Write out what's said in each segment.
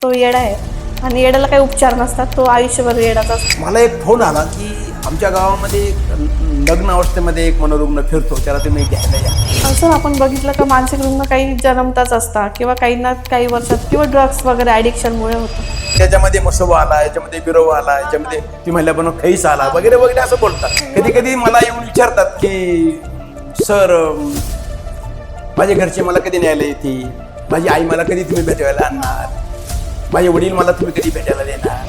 तो येडा आहे आणि येड्याला काही उपचार नसतात, तो आयुष्यभर येडाचा असतो. मला एक फोन आला की आमच्या गावामध्ये लग्न अवस्थेमध्ये एक मनोरुग्ण फिरतो, त्याला तुम्ही घ्यायला या. असं आपण बघितलं का मानसिक रुग्ण काही जन्मताच असतात किंवा काहींना काही वर्षात किंवा ड्रग्स वगैरे ॲडिक्शनमुळे होतं. त्याच्यामध्ये मसोबा आला, याच्यामध्ये बिरोवा आला, याच्यामध्ये ती महिला बनव खैस आला वगैरे वगैरे असं बोलतात. कधी कधी मला येऊन विचारतात की सर, माझे घरचे मला कधी न्यायला येतील, माझी आई मला कधी तुम्ही भेटायला आणणार, माझे वडील मला तुम्ही कधी भेटायला देणार.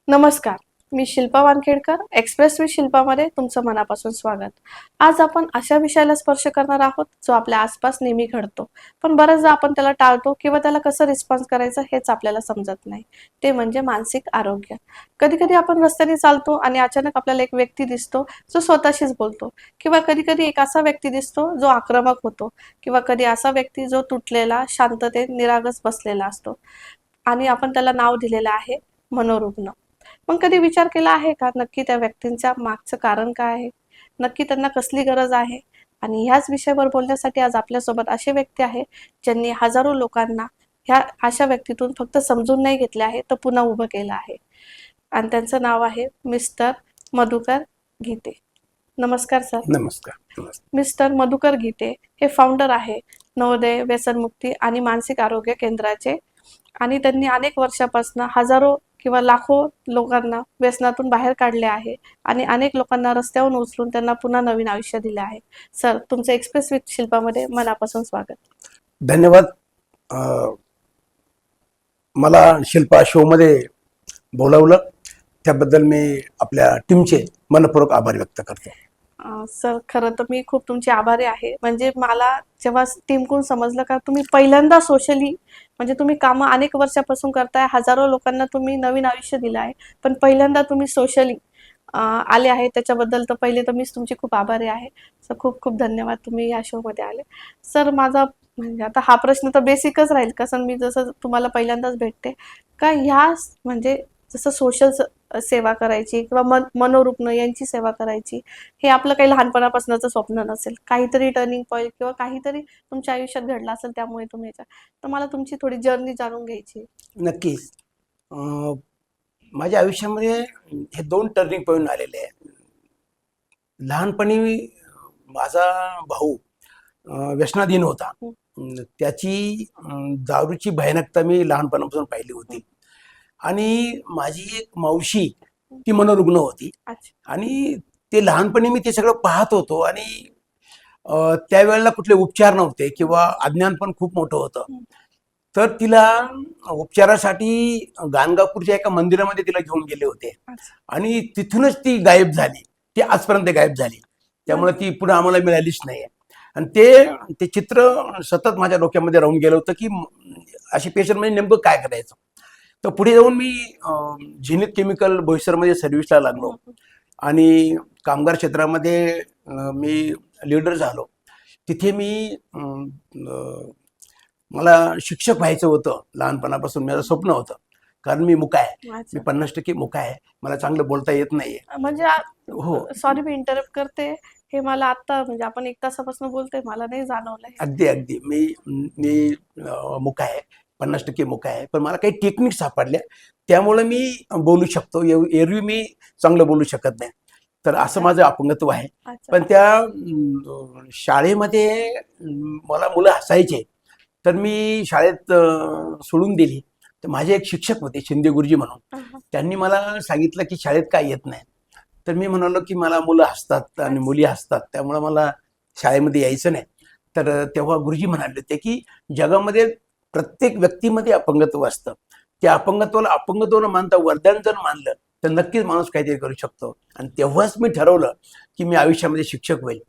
नमस्कार, मी शिल्पा वानखेडकर. एक्सप्रेस विथ शिल्पामध्ये तुमचं मनापासून स्वागत. आज आपण अशा विषयाला स्पर्श करणार आहोत जो आपल्या आसपास नेहमी घडतो, पण बऱ्याचदा आपण त्याला टाळतो किंवा त्याला कसं रिस्पॉन्स करायचं हेच आपल्याला समजत नाही. ते म्हणजे मानसिक आरोग्य. कधी कधी आपण रस्त्याने चालतो आणि अचानक आपल्याला एक व्यक्ती दिसतो जो स्वतःशीच बोलतो, किंवा कधी कधी एक असा व्यक्ती दिसतो जो आक्रमक होतो, किंवा कधी असा व्यक्ती जो तुटलेला, शांततेत निरागस बसलेला असतो आणि आपण त्याला नाव दिलेलं आहे मनोरुग्ण. मग कधी विचार केला आहे का नक्की त्या व्यक्तींच्या मागचं कारण काय आहे, नक्की त्यांना कसली गरज आहे? आणि ह्याच विषयावर बोलण्यासाठी आज आपल्यासोबत असे व्यक्ती आहे ज्यांनी हजारो लोकांना ह्या अशा व्यक्तीतून फक्त समजून नाही घेतले आहे तर पुन्हा उभं केलं आहे. आणि त्यांचं नाव आहे मिस्टर मधुकर गीते. नमस्कार सर. नमस्कार. मिस्टर मधुकर गीते हे फाउंडर आहे नवोदय व्यसनमुक्ती आणि मानसिक आरोग्य केंद्राचे, आणि त्यांनी अनेक वर्षापासून हजारो किंवा लाखो लोकांना व्यसनातून बाहेर काढले आहे आणि अनेक लोकांना रस्त्यावरून उचलून त्यांना पुन्हा नवीन आयुष्य दिले आहे. सर, तुमचं एक्सप्रेस विथ शिल्पामध्ये मनापासून स्वागत. धन्यवाद. मला शिल्पा शोमध्ये बोलावलं त्याबद्दल मी आपल्या टीमचे मनपूर्वक आभार व्यक्त करतो. सर, खरं तर मी खूप तुमची आभारी आहे. म्हणजे मला जेव्हा टीमकडून समजलं का तुम्ही पहिल्यांदा सोशली, म्हणजे तुम्ही कामं अनेक वर्षापासून करताय, हजारो लोकांना तुम्ही नवीन आयुष्य दिलं आहे, पण पहिल्यांदा तुम्ही सोशली आले आहे, त्याच्याबद्दल तर पहिले तर मीच तुमची खूप आभारी आहे. सर, खूप खूप धन्यवाद तुम्ही या शोमध्ये आले. सर, माझा म्हणजे आता हा प्रश्न तर बेसिकच राहील, कसं मी जसं तुम्हाला पहिल्यांदाच भेटते का ह्या म्हणजे जसं सोशल सेवा करायची किंवा मनोरुग्ण यांची सेवा करायची, हे आपलं काही लहानपणापासूनच स्वप्न नसेल, काहीतरी टर्निंग पॉईंट किंवा काहीतरी तुमच्या आयुष्यात घडलं असेल त्यामुळे तुम्ही तर मला तुमची थोडी जर्नी जाणून घ्यायची. नक्कीच. माझ्या आयुष्यामध्ये हे 2 टर्निंग पॉईंट आलेले आहे. लहानपणी माझा भाऊ व्यसनाधीन होता. त्याची दारूची भयानकता मी लहानपणापासून पाहिली होती. आणि माझी एक मावशी ती मनोरुग्ण होती. अच्छा. आणि ते लहानपणी मी ते सगळं पाहत होतो. आणि त्यावेळेला कुठले उपचार नव्हते किंवा अज्ञान पण खूप मोठं होतं. तर तिला उपचारासाठी गाणगापूरच्या एका मंदिरामध्ये तिला घेऊन गेले होते आणि तिथूनच ती गायब झाली. ती आजपर्यंत गायब झाली. त्यामुळे ती पुढे आम्हाला मिळालीच नाही. आणि ते चित्र सतत माझ्या डोक्यामध्ये राहून गेलं होतं की अशी पेशंट म्हणजे नेमकं काय करायचं. तर पुढे जाऊन मी झेनिथ केमिकल बोईसरमध्ये सर्व्हिसला लागलो आणि कामगार क्षेत्रामध्ये मी लीडर झालो. तिथे मी मला शिक्षक व्हायचं होतं. लहानपणापासून माझं स्वप्न होतं, कारण मी मुका आहे. मी 50% मुका आहे. मला चांगलं बोलता येत नाहीये. म्हणजे हो, सॉरी मी इंटरप्ट करते, हे मला आता म्हणजे आपण 1 तासापासून बोलतोय, मला नाही जाणवलंय. अगदी अगदी मी मुका आहे, 50% मुका आहे. पण मला काही टेक्निक सापडल्या, त्यामुळे मी बोलू शकतो. एरवी मी चांगलं बोलू शकत नाही. तर असं माझं अपंगत्व आहे. पण त्या शाळेमध्ये मला मुलं हसायचे, तर मी शाळेत सोडून दिली. तर माझे एक शिक्षक होते शिंदे गुरुजी म्हणून. त्यांनी मला सांगितलं की शाळेत काय येत नाही. तर मी म्हणालो की मला मुलं हसतात आणि मुली हसतात, त्यामुळे मला शाळेमध्ये यायचं नाही. तर तेव्हा गुरुजी म्हणाले होते की जगामध्ये प्रत्येक व्यक्तीमध्ये अपंगत्व असतं. त्या अपंगत्वाला अपंगत्व न मानता वरदान जर मानलं तर नक्कीच माणूस काहीतरी करू शकतो. आणि तेव्हाच मी ठरवलं की मी आयुष्यामध्ये शिक्षक होईल.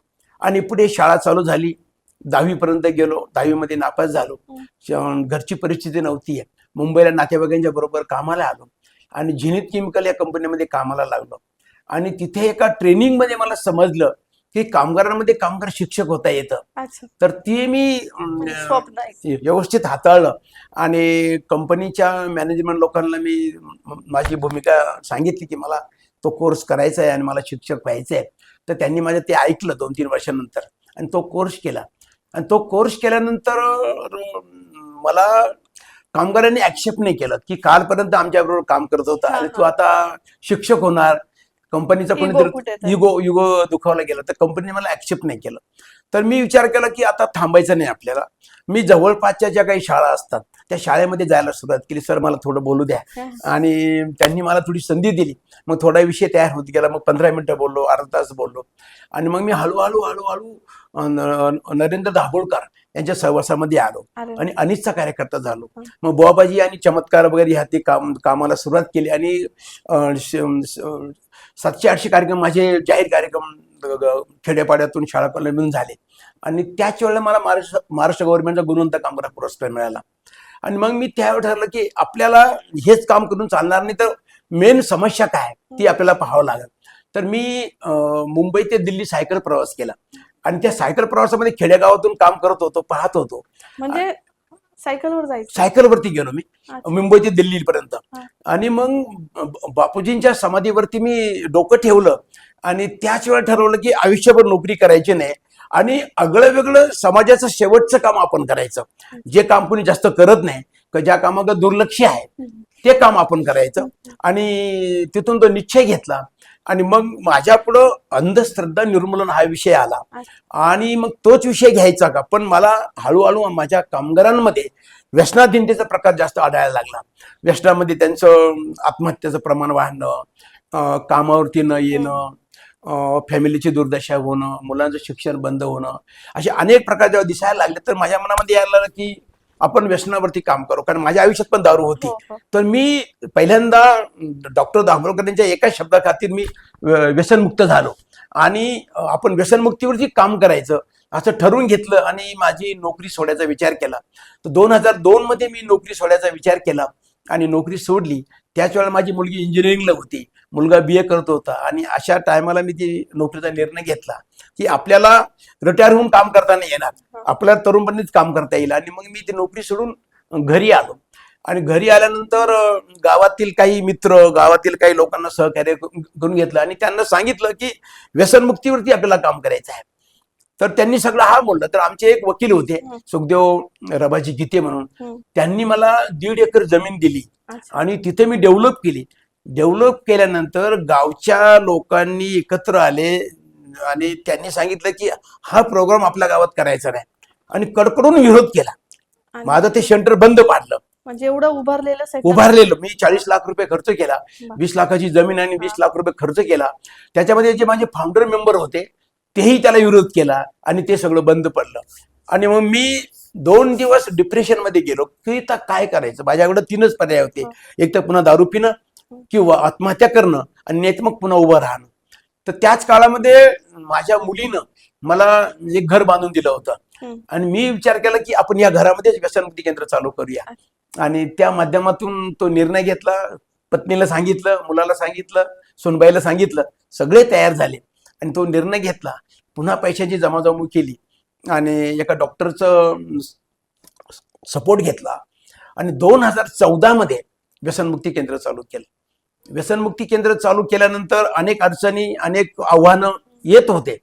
आणि पुढे शाळा चालू झाली. 10वी पर्यंत गेलो. 10वी मध्ये नापास झालो. घरची परिस्थिती नव्हती. मुंबईला नातेवाईकांच्या बरोबर कामाला आलो आणि झेनिथ केमिकल या कंपनीमध्ये कामाला लागलो. आणि तिथे एका ट्रेनिंगमध्ये मला समजलं की कामगारांमध्ये कामगार शिक्षक होता येतं. तर ते मी व्यवस्थित हाताळलं आणि कंपनीच्या मॅनेजमेंट लोकांना मी माझी भूमिका सांगितली की मला तो कोर्स करायचा आहे आणि मला शिक्षक व्हायचं आहे. तर त्यांनी माझं ते ऐकलं 2-3 वर्षानंतर आणि तो कोर्स केला. आणि तो कोर्स केल्यानंतर मला कामगारांनी ऍक्सेप्ट नाही केलं की कालपर्यंत आमच्याबरोबर काम करत होता हा, आणि तू हा. आता शिक्षक होणार. कंपनीचा Ego कोणीतरी कुठेतरी. युगो दुखावला गेला तर कंपनीने मला ऍक्सेप्ट नाही केलं. तर मी विचार केला की आता थांबायचं नाही आपल्याला. मी जवळपासच्या ज्या काही शाळा असतात त्या शाळेमध्ये जायला सुरुवात केली. सर मला थोडं बोलू द्या. हा. आणि त्यांनी मला थोडी संधी दिली. मग थोडा विषय तयार होत गेला. मग 15 मिनिटं बोललो, अर्धा तास बोललो आणि मग मी हळूहळू नरेंद्र दाभोळकर यांच्या सहवासामध्ये आलो अरे वा. आणि अनिसचा कार्यकर्ता झालो. हं. मग बुवाबाजी आणि चमत्कार वगैरे ह्या कामाला सुरुवात केली आणि 700-800 कार्यक्रम माझे जाहीर कार्यक्रम खेड्यापाड्यातून शाळा कॉलेजमधून झाले. आणि त्याच वेळेला मला महाराष्ट्र गव्हर्नमेंटचा गुणवंत कामगार पुरस्कार मिळाला. आणि मग मी त्यावेळी ठरलं की आपल्याला हेच काम करून चालणार नाही, तर मेन समस्या काय ती आपल्याला पाहावं लागेल. तर मी मुंबई ते दिल्ली सायकल प्रवास केला आणि त्या सायकल प्रवासामध्ये खेडेगावातून काम करत होतो, पाहत होतो. म्हणजे सायकलवर जायचं. सायकलवरती गेलो मी अच्छा. मुंबई ते दिल्लीपर्यंत. हा. आणि मग बापूजींच्या समाधीवरती मी डोकं ठेवलं आणि त्याच वेळेला ठरवलं की आयुष्यभर नोकरी करायची नाही आणि आगळं वेगळं समाजाचं शेवटचं काम आपण करायचं. जे काम कोणी जास्त करत नाही, ज्या कामाकडे दुर्लक्ष आहे ते काम आपण करायचं. आणि तिथून तो निश्चय घेतला आणि मग माझ्या पुढं अंधश्रद्धा निर्मूलन हा विषय आला आणि मग तोच विषय घ्यायचा का. पण मला हळूहळू माझ्या कामगारांमध्ये व्यसनाधीनतेचा प्रकार जास्त आढळायला लागला. व्यसनामध्ये त्यांचं आत्महत्येचं प्रमाण वाढणं, कामावरती न येणं, फॅमिलीची दुर्दशा होणं, मुलांचं शिक्षण बंद होणं, असे अनेक प्रकार जेव्हा दिसायला लागले तर माझ्या मनामध्ये यायला लागलं की आपण व्यसनावरती काम करू. कारण माझ्या आयुष्यात पण दारू होती. हो, हो. तर मी पहिल्यांदा डॉक्टर दाभोळकर यांच्या एका शब्दाखातीर मी व्यसनमुक्त झालो आणि आपण व्यसनमुक्तीवरती काम करायचं असं ठरवून घेतलं आणि माझी नोकरी सोडायचा विचार केला. तर 2002 मध्ये मी नोकरी सोडायचा विचार केला आणि नोकरी सोडली. त्याच वेळेला माझी मुलगी इंजिनिअरिंगला होती, मुलगा BA करत होता आणि अशा टायमाला मी ती नोकरीचा निर्णय घेतला की आपल्याला रिटायर होऊन काम करता नाही येणार, आपल्याला तरुणपणीच काम करता येईल. आणि मग मी ती नोकरी सोडून घरी आलो आणि घरी आल्यानंतर गावातील काही मित्र, गावातील काही लोकांना सहकार्य करून घेतलं आणि त्यांना सांगितलं की व्यसनमुक्तीवरती आपल्याला काम करायचं आहे. तर त्यांनी सगळं हा बोललं. तर आमचे एक वकील होते सुखदेव रबाजी गीते म्हणून, त्यांनी मला 1.5 एकर जमीन दिली अच्छा. आणि तिथे मी डेव्हलप केली. डेव्हलप केल्यानंतर गावच्या लोकांनी एकत्र आले आणि त्यांनी सांगितलं की हा प्रोग्राम आपल्या गावात करायचा नाही आणि कडकडून विरोध केला. आणि माझं ते सेंटर बंद पाडलं. म्हणजे एवढं उभारलेलं setup. उभारलेलं मी 40 लाख रुपये खर्च केला, बा. 20 लाखाची जमीन आणि 20 लाख रुपये खर्च केला. त्याच्यामध्ये जे माझे फाउंडर मेंबर होते तेही त्याला विरोध केला आणि ते सगळं बंद पडलं. आणि मग मी 2 दिवस डिप्रेशन मध्ये गेलो की आता काय करायचं. माझ्याकडे 3च पर्याय होते, एक तर पुन्हा दारू पिणं किंवा आत्महत्या करणं आणि नाही तर मग पुन्हा उभं राहणं. तर त्याच काळामध्ये माझ्या मुलीनं मला एक घर बांधून दिलं होतं आणि मी विचार केला की आपण या घरामध्येच व्यसनमुक्ती केंद्र चालू करूया. आणि त्या माध्यमातून तो निर्णय घेतला. पत्नीला सांगितलं, मुलाला सांगितलं, सुनबाईला सांगितलं, सगळे तयार झाले आणि तो निर्णय घेतला. पुन्हा पैशाची जमाजमी केली आणि एका डॉक्टरचं सपोर्ट घेतला आणि 2014 मध्ये व्यसनमुक्ती केंद्र चालू केलं. व्यसनमुक्ती केंद्र चालू केल्यानंतर अनेक अडचणी, अनेक आव्हानं येत होते.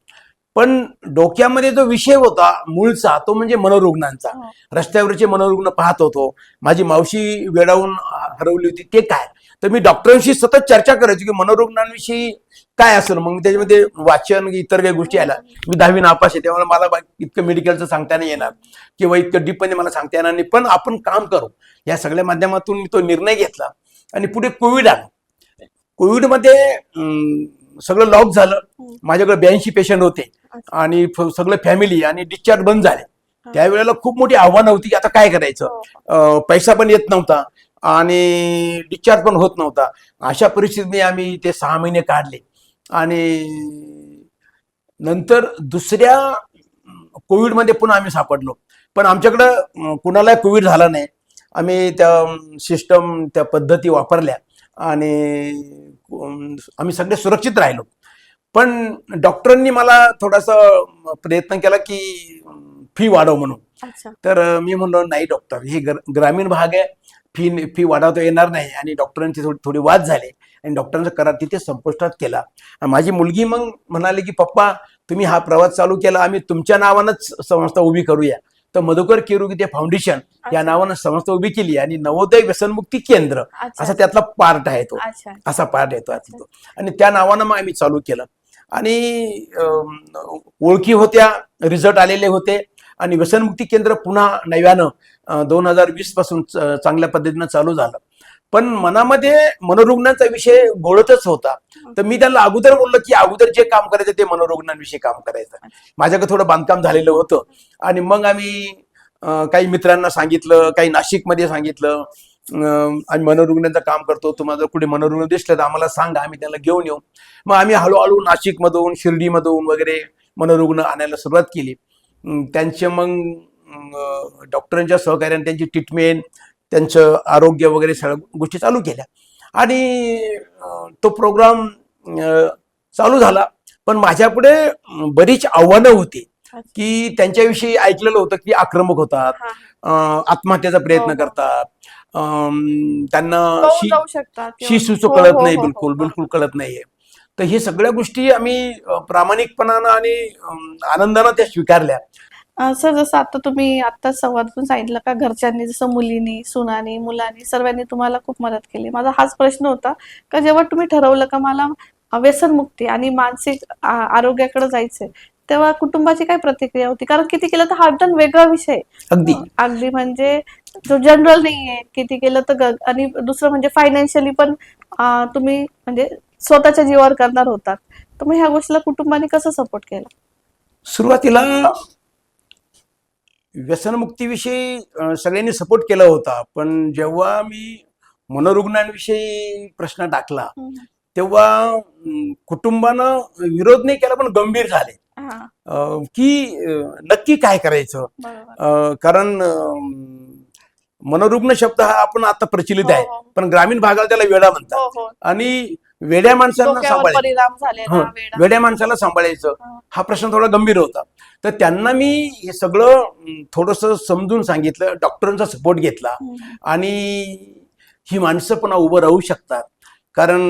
पण डोक्यामध्ये जो विषय होता मूळचा तो म्हणजे मनोरुग्णांचा. रस्त्यावरचे मनोरुग्ण पाहत होतो. माझी मावशी वेडावून हरवली होती, ते काय. तर मी डॉक्टरांशी सतत चर्चा करायचो की मनोरुग्णांविषयी काय असेल. मग त्याच्यामध्ये वाचन, इतर काही गोष्टी आल्या. मी 10वी नापास आहे, त्यामुळे मला इतकं मेडिकलचं सांगता नाही येणार किंवा इतकं डीपमध्ये मला सांगता येणार नाही, पण आपण काम करू या सगळ्या माध्यमातून मी तो निर्णय घेतला. आणि पुढे कोविड आला. कोविडमध्ये सगळं लॉक झालं. माझ्याकडे 82 पेशंट होते आणि सगळं फॅमिली आणि डिस्चार्ज बंद झाले. त्यावेळेला खूप मोठी आव्हानं होती की आता काय करायचं. पैसा पण येत नव्हता आणि डिस्चार्ज पण होत नव्हता. अशा परिस्थितीने आम्ही ते 6 महिने काढले आणि नंतर दुसऱ्या कोविडमध्ये पुन्हा आम्ही सापडलो. पण आमच्याकडं कुणाला कोविड झाला नाही. आम्ही त्या सिस्टम, त्या पद्धती वापरल्या आणि आम्ही सगळे सुरक्षित राहिलो. पण डॉक्टरांनी मला थोडासा प्रयत्न केला की फी वाढव म्हणून. अच्छा. तर मी म्हणलो नाही डॉक्टर, हे ग्रामीण भाग आहे, फी वाढवता येणार नाही. आणि डॉक्टरांचे थोडे वाद झाले आणि डॉक्टरांचा करार तिथे संपुष्टात केला. आणि माझी मुलगी मग म्हणाली की पप्पा तुम्ही हा प्रवास चालू केला, आम्ही तुमच्या नावानंच संस्था उभी करूया. तर मधुकर केरुगीते फाउंडेशन या नावानं संस्था उभी केली आणि नवोदय व्यसनमुक्ती केंद्र असा त्यातला पार्ट आहे तो, असा पार्ट येतो तो. आणि त्या नावानं मग आम्ही चालू केलं. आणि ओळखी होत्या, रिझल्ट आलेले होते आणि व्यसनमुक्ती केंद्र पुन्हा नव्यानं 2020 पासून चांगल्या पद्धतीनं चालू झालं. पण मनामध्ये मनोरुग्णांचा विषय घोळतच होता. तर मी त्यांना अगोदर बोललो की अगोदर जे काम करायचं ते मनोरुग्णांविषयी काम करायचं. माझ्याकडे थोडं बांधकाम झालेलं होतं आणि मग आम्ही काही मित्रांना सांगितलं, काही नाशिकमध्ये सांगितलं आम्ही मनोरुग्णांचं काम करतो, तुम्हाला जर कुठे मनोरुग्ण दिसलं तर आम्हाला सांगा, आम्ही त्याला घेऊन येऊ. मग आम्ही हळूहळू नाशिकमधून शिर्डीमधून वगैरे मनोरुग्ण आणायला सुरुवात केली. त्यांचे मग डॉक्टरांच्या सहकार्याने त्यांची ट्रीटमेंट, त्यांचं आरोग्य वगैरे सगळ्या गोष्टी चालू केल्या आणि तो प्रोग्राम चालू झाला. पण माझ्यापुढे बरीच आव्हानं होती की त्यांच्याविषयी ऐकलेलं होतं की आक्रमक होतात, आत्महत्येचा प्रयत्न करतात, त्यांना शिसूचं कळत नाही, बिलकुल कळत नाहीये. तर हे सगळ्या गोष्टी आम्ही प्रामाणिकपणानं आणि आनंदानं त्या स्वीकारल्या. सर, जसं आता तुम्ही आत्ताच संवादातून सांगितलं का घरच्यांनी, जसं मुलींनी, सुनांनी, मुलांनी सर्वांनी तुम्हाला खूप मदत केली. माझा हाच प्रश्न होता का जेव्हा तुम्ही ठरवलं का मला व्यसनमुक्ती आणि मानसिक आरोग्याकडे जायचंय, तेव्हा कुटुंबाची काय प्रतिक्रिया होती? कारण किती केलं तर हा एकदम वेगळा विषय, अगदी म्हणजे जो जनरल नाहीये. किती केलं तर आणि दुसरं म्हणजे फायनान्शियली पण तुम्ही म्हणजे स्वतःच्या जीवावर करणार होतात. तर मग ह्या गोष्टीला कुटुंबाने कसं सपोर्ट केला? सुरुवातीला व्यसनमुक्तीविषयी सगळ्यांनी सपोर्ट केला होता, पण जेव्हा मी मनोरुग्णांविषयी प्रश्न टाकला तेव्हा कुटुंबानं विरोध नाही केला, पण गंभीर झाले की नक्की काय करायचं. कारण मनोरुग्ण शब्द हा आपण आता प्रचलित आहे, पण ग्रामीण भागाला त्याला वेडा म्हणतात आणि वेड्या माणसांना सांभाळायचं, वेड्या माणसाला सांभाळायचं हा प्रश्न थोडा गंभीर होता. तर त्यांना मी हे सगळं थोडंसं समजून सांगितलं, डॉक्टरांचा सपोर्ट घेतला आणि ही माणसं पुन्हा उभं राहू शकतात. कारण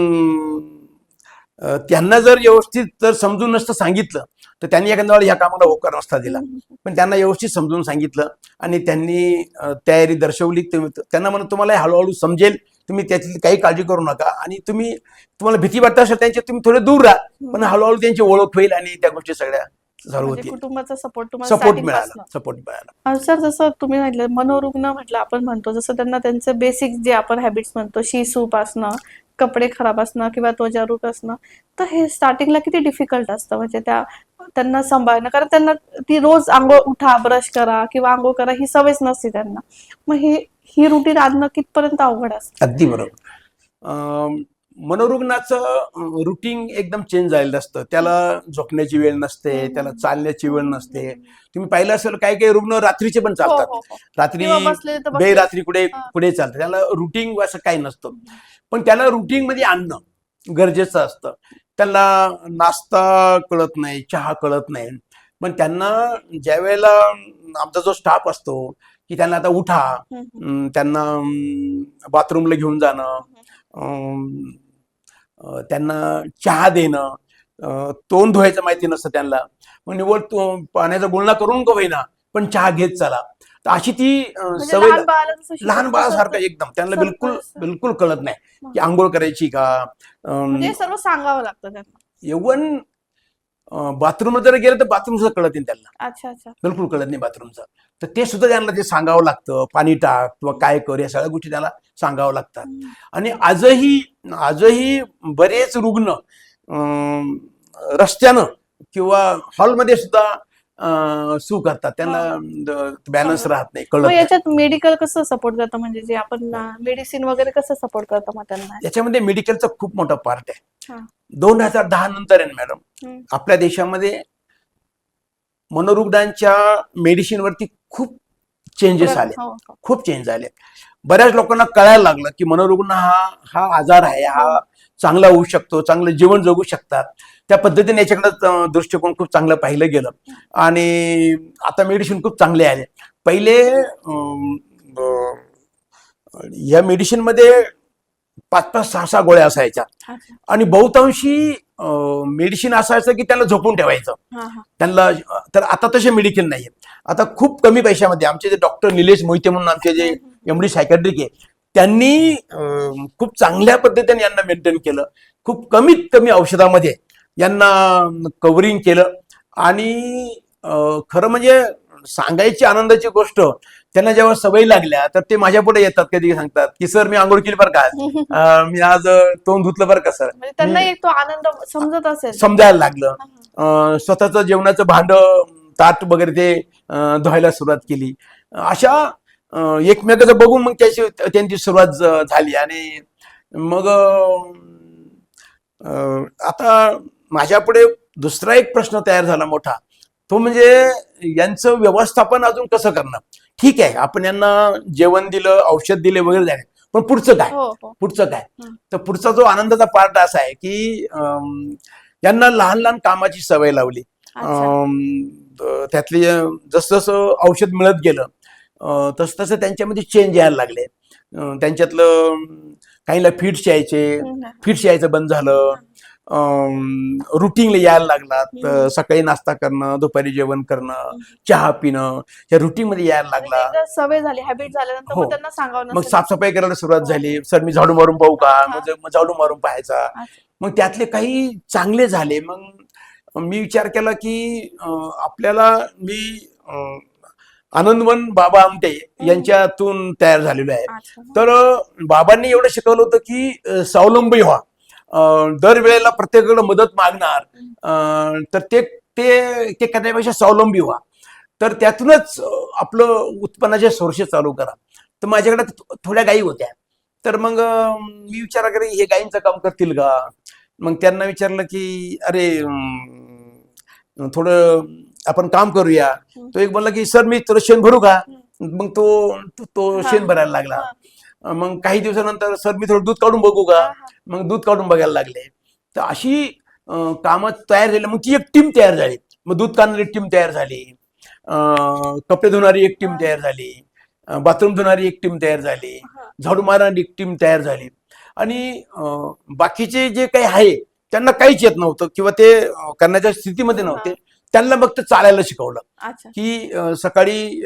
त्यांना जर व्यवस्थित जर समजून नसतं सांगितलं तर त्यांनी एखाद्या वेळेला ह्या कामाला होकार नसता दिला. पण त्यांना व्यवस्थित समजून सांगितलं आणि त्यांनी तयारी दर्शवली. त्यांना म्हणून तुम्हाला हळूहळू समजेल, तुम्ही त्याची काही काळजी करू नका आणि तुम्हाला भीती वाटत असेल त्यांच्या, तुम्ही थोडे दूर राहा, पण हळूहळू त्यांची ओळख होईल आणि त्या गोष्टी सगळ्या चालू होतील. कुटुंबाचा सपोर्ट मिळाला. सर, जसं तुम्ही म्हटलं मनोरुग्ण म्हटलं आपण म्हणतो, जसं त्यांना त्यांचं बेसिक जे आपण हॅबिट्स म्हणतो, सूप असणं, कपडे खराब असणं किंवा त्वचारोग असणं, तर हे स्टार्टिंगला किती डिफिकल्ट असतं म्हणजे त्यांना सांभाळणं. कारण त्यांना ती रोज आंघोळ, उठा, ब्रश करा किंवा आंघोळ करा ही सवयच नसते त्यांना. मग ही रुटीन आणणं कितपर्यंत अवघड असतं? अगदी बरोबर. मनोरुग्णाचं रुटीन एकदम चेंज झालेलं असतं. त्याला झोपण्याची वेळ नसते, त्याला चालण्याची वेळ नसते. तुम्ही पाहिलं असेल काही काही रुग्ण रात्रीचे पण चालतात, रात्री बेरात्री कुठे चालतात, त्याला रुटीन असं काही नसतं. पण त्याला रुटीन मध्ये आणणं गरजेचं असतं. त्याला नाश्ता कळत नाही, चहा कळत नाही. पण त्यांना ज्या वेळेला आमचा जो स्टाफ असतो की त्यांना आता उठा, त्यांना बाथरूमला घेऊन जाणं, त्यांना चहा देणं, तोंड धुवायचं माहिती नसतं त्यांना, मग निवड पाण्याचा गुळणा करून का होईना पण चहा घेत चला. तर अशी ती सवय लहान बाळासारखं एकदम त्यांना बिलकुल कळत नाही की आंघोळ करायची का, सर्व सांगावं लागतं त्यांना. इव्हन बाथरूम जर गेलं तर बाथरूम सुद्धा कळत नाही त्यांना. अच्छा. बिलकुल कळत नाही बाथरूमचं. तर ते सुद्धा त्यांना ते सांगावं लागतं, पाणी टाक किंवा काय कर, या सगळ्या गोष्टी त्यांना सांगावं लागतात. आणि आजही बरेच रुग्ण रस्त्यानं किंवा हॉलमध्ये सुद्धा सू करतात, त्यांना बॅलन्स राहत नाही, कळत नाही. याच्यात मेडिकल कसं सपोर्ट करतं, म्हणजे जे आपण मेडिसिन वगैरे कसं सपोर्ट करतो मग त्यांना? याच्यामध्ये मेडिकलचा खूप मोठा पार्ट आहे. 2010 नंतर आहे मॅडम आपल्या देशामध्ये मनोरुग्णांच्या मेडिसिन वरती खूप चेंजेस आले, खूप चेंज झाले. बऱ्याच लोकांना कळायला लागलं की मनोरुग्ण हा आजार आहे, हा चांगला होऊ शकतो, चांगलं जीवन जगू शकतात. त्या पद्धतीने याच्याकडे दृष्टिकोन खूप चांगलं पाहिलं गेलं आणि आता मेडिसिन खूप चांगले आले. पहिले या मेडिसिन मध्ये 5-5, 6-6 गोळ्या असायच्या. अच्छा. आणि बहुतांशी मेडिसिन असायचं की त्यांना झोपून ठेवायचं हा हा. त्यांना. तर आता तसे मेडिसिन नाहीये. आता खूप कमी पैशामध्ये आमचे जे डॉक्टर निलेश मोहिते म्हणून आमचे जे एमडी सायकॅट्रिक आहे, त्यांनी खूप चांगल्या पद्धतीने यांना मेंटेन केलं. खूप कमीत कमी औषधामध्ये यांना कव्हरिंग केलं. आणि खरं म्हणजे सांगायची आनंदाची गोष्ट, त्यांना जेव्हा सवय लागल्या तर ते माझ्या पुढे येतात, कधी सांगतात की सर मी आंघोळ केली बरं का, मी आज तोंड धुतलं बरं का सर. म्हणजे त्यांना एक तो आनंद समजत असेल. समजायला लागलं. स्वतःचं जेवणाचं भांड, ताट वगैरे ते धुवायला सुरुवात केली. अशा एकमेकाचं बघून मग त्यांची सुरुवात झाली. आणि मग आता माझ्या पुढे दुसरा एक प्रश्न तयार झाला मोठा, तो म्हणजे यांचं व्यवस्थापन अजून कसं करणार. ठीक आहे, आपण यांना जेवण दिलं, औषध दिले वगैरे झाले, पण पुढचं काय, हो हो. पुढचं काय. तर पुढचा जो आनंदाचा पार्ट असा आहे की यांना लहान लहान कामाची सवय लावली. त्यातली जसं जसं औषध मिळत गेलं तसं तसं त्यांच्यामध्ये चेंज यायला लागले. त्यांच्यातलं काहीला फिट्स यायचे, फिट्स यायचं बंद झालं. रुटीनला यायला लागला. सकाळी नाश्ता करणं, दुपारी जेवण करणं, चहा पिणं, या रुटीन मध्ये यायला लागला. एकदा सवय झाली, हॅबिट झाल्यानंतर मग त्यांना सांगावं मग साफसफाई करायला सुरुवात झाली. सर मी झाडू मारून पाहू का, मग झाडू मारून पाहायचा. मग त्यातले काही चांगले झाले. मग मी विचार केला की आपल्याला, मी आनंदवन बाबा आमटे यांच्यातून तयार झालेलो आहे. तर बाबांनी एवढं शिकवलं होतं की स्वावलंबी व्हा. दरवेळेला प्रत्येकाकडे मदत मागणार, तर ते करण्यापेक्षा स्वावलंबी व्हा. तर त्यातूनच आपलं उत्पन्नाचे सोर्सेस चालू करा. तर माझ्याकडे थोड्या गायी होत्या. तर मग मी विचार करे हे गायींचं काम करतील का. मग त्यांना विचारलं की अरे थोडं आपण काम करूया. तो एक बोलला की सर मी तुला शेण भरू का. मग तो शेण भरायला लागला. मग काही दिवसानंतर सर मी थोडं दूध काढून बघू का. मग दूध काढून बघायला लागले. तर अशी कामं तयार झाली. मग ती एक टीम तयार झाली. मग दूध काढणारी टीम तयार झाली, कपडे धुणारी एक टीम तयार झाली, बाथरूम धुणारी एक टीम तयार झाली, झाडू मारणारी एक टीम तयार झाली. आणि बाकीचे जे काही आहे त्यांना काहीच येत नव्हतं किंवा ते करण्याच्या स्थितीमध्ये नव्हते. त्यांना फक्त चालायला शिकवलं की सकाळी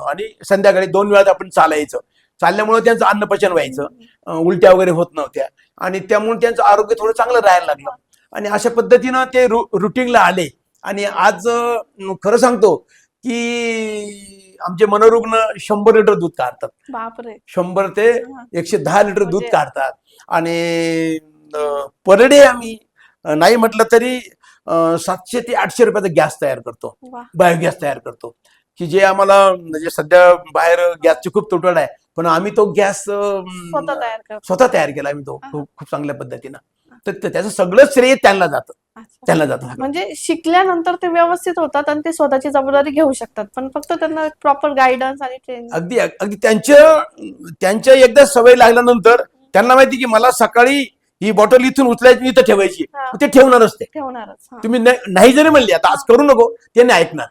आणि संध्याकाळी 2 वेळा आपण चालायचं. चालल्यामुळे त्यांचं अन्नपचन व्हायचं, उलट्या वगैरे होत नव्हत्या. आणि त्यामुळे त्यांचं आरोग्य थोडं चांगलं राहायला लागलं. आणि अशा पद्धतीनं ते रुटीनला आले. आणि आज खरं सांगतो की आमचे मनोरुग्ण 100 लिटर दूध काढतात. बापरे. 100 ते 110 लिटर दूध काढतात. आणि पर डे आम्ही नाही म्हटलं तरी 700 ते 800 रुपयाचा गॅस तयार करतो, बायोगॅस तयार करतो. की जे आम्हाला म्हणजे सध्या बाहेर गॅसची खूप तुटवड आहे, पण आम्ही तो गॅस स्वतः तयार केला आम्ही तो खूप चांगल्या पद्धतीनं. तर त्याचं सगळं श्रेय त्यांना जातं. म्हणजे शिकल्यानंतर ते व्यवस्थित होतात आणि ते स्वतःची जबाबदारी घेऊ शकतात, पण फक्त त्यांना प्रॉपर गायडन्स आणि ट्रेनिंग. अगदी त्यांच्या एकदा सवय लागल्यानंतर त्यांना माहिती की मला सकाळी ही बॉटल इथून उचलायची, इथं ठेवायची, ते ठेवणारच. तुम्ही नाही जरी म्हणले आता आज करू नको, ते नाही ऐकणार.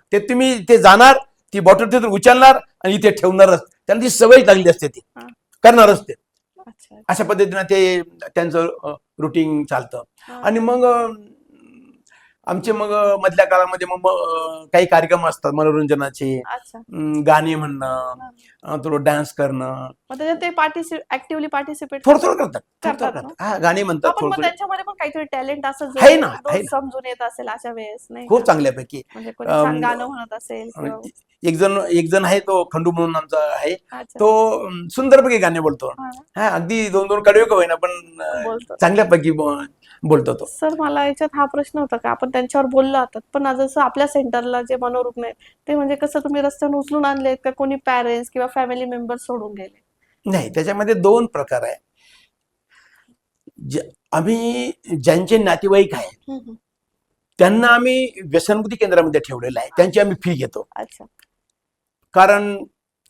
ते जाणार, ती बॉटल तिथून उचलणार आणि इथे ठेवणारच. त्यांना ती सवय लागली असते, ती करणारच ते. अशा पद्धतीनं ते त्यांचं रुटीन चालतं. आणि मग आमचे मग मधल्या काळामध्ये मग काही कार्यक्रम असतात मनोरंजनाचे, गाणे म्हणणं, थोडं डान्स करणं. ऍक्टिव्हली पार्टिसिपेट थोडं करतात. हा, गाणी म्हणतात. त्यांच्यामध्ये पण काहीतरी टॅलेंट असं समजून येत असेल अशा वेळेस, नाही खूप चांगल्यापैकी गाणं म्हणत असेल. एक जण आहे, तो खंडू म्हणून आमचा आहे, तो सुंदरपैकी गाणे बोलतो. हा, अगदी 2-2 कडवे का होईना पण चांगल्यापैकी बोलतो तो. सर मला याच्यात हा प्रश्न होता का आपण त्यांच्यावर बोललो आहात, पण जसं आपल्या सेंटरला जे मनोरुग्ण आहेत ते म्हणजे कसं तुम्ही रस्त्यावर उचलून आणलेत का कोणी पॅरेंट्स किंवा फॅमिली मेंबर सोडून गेले. नाही, त्याच्यामध्ये 2 प्रकार आहे. आम्ही ज्यांचे नातेवाईक आहेत त्यांना आम्ही व्यसनमुक्ती केंद्रामध्ये ठेवलेलं आहे. त्यांची आम्ही फी घेतो. कारण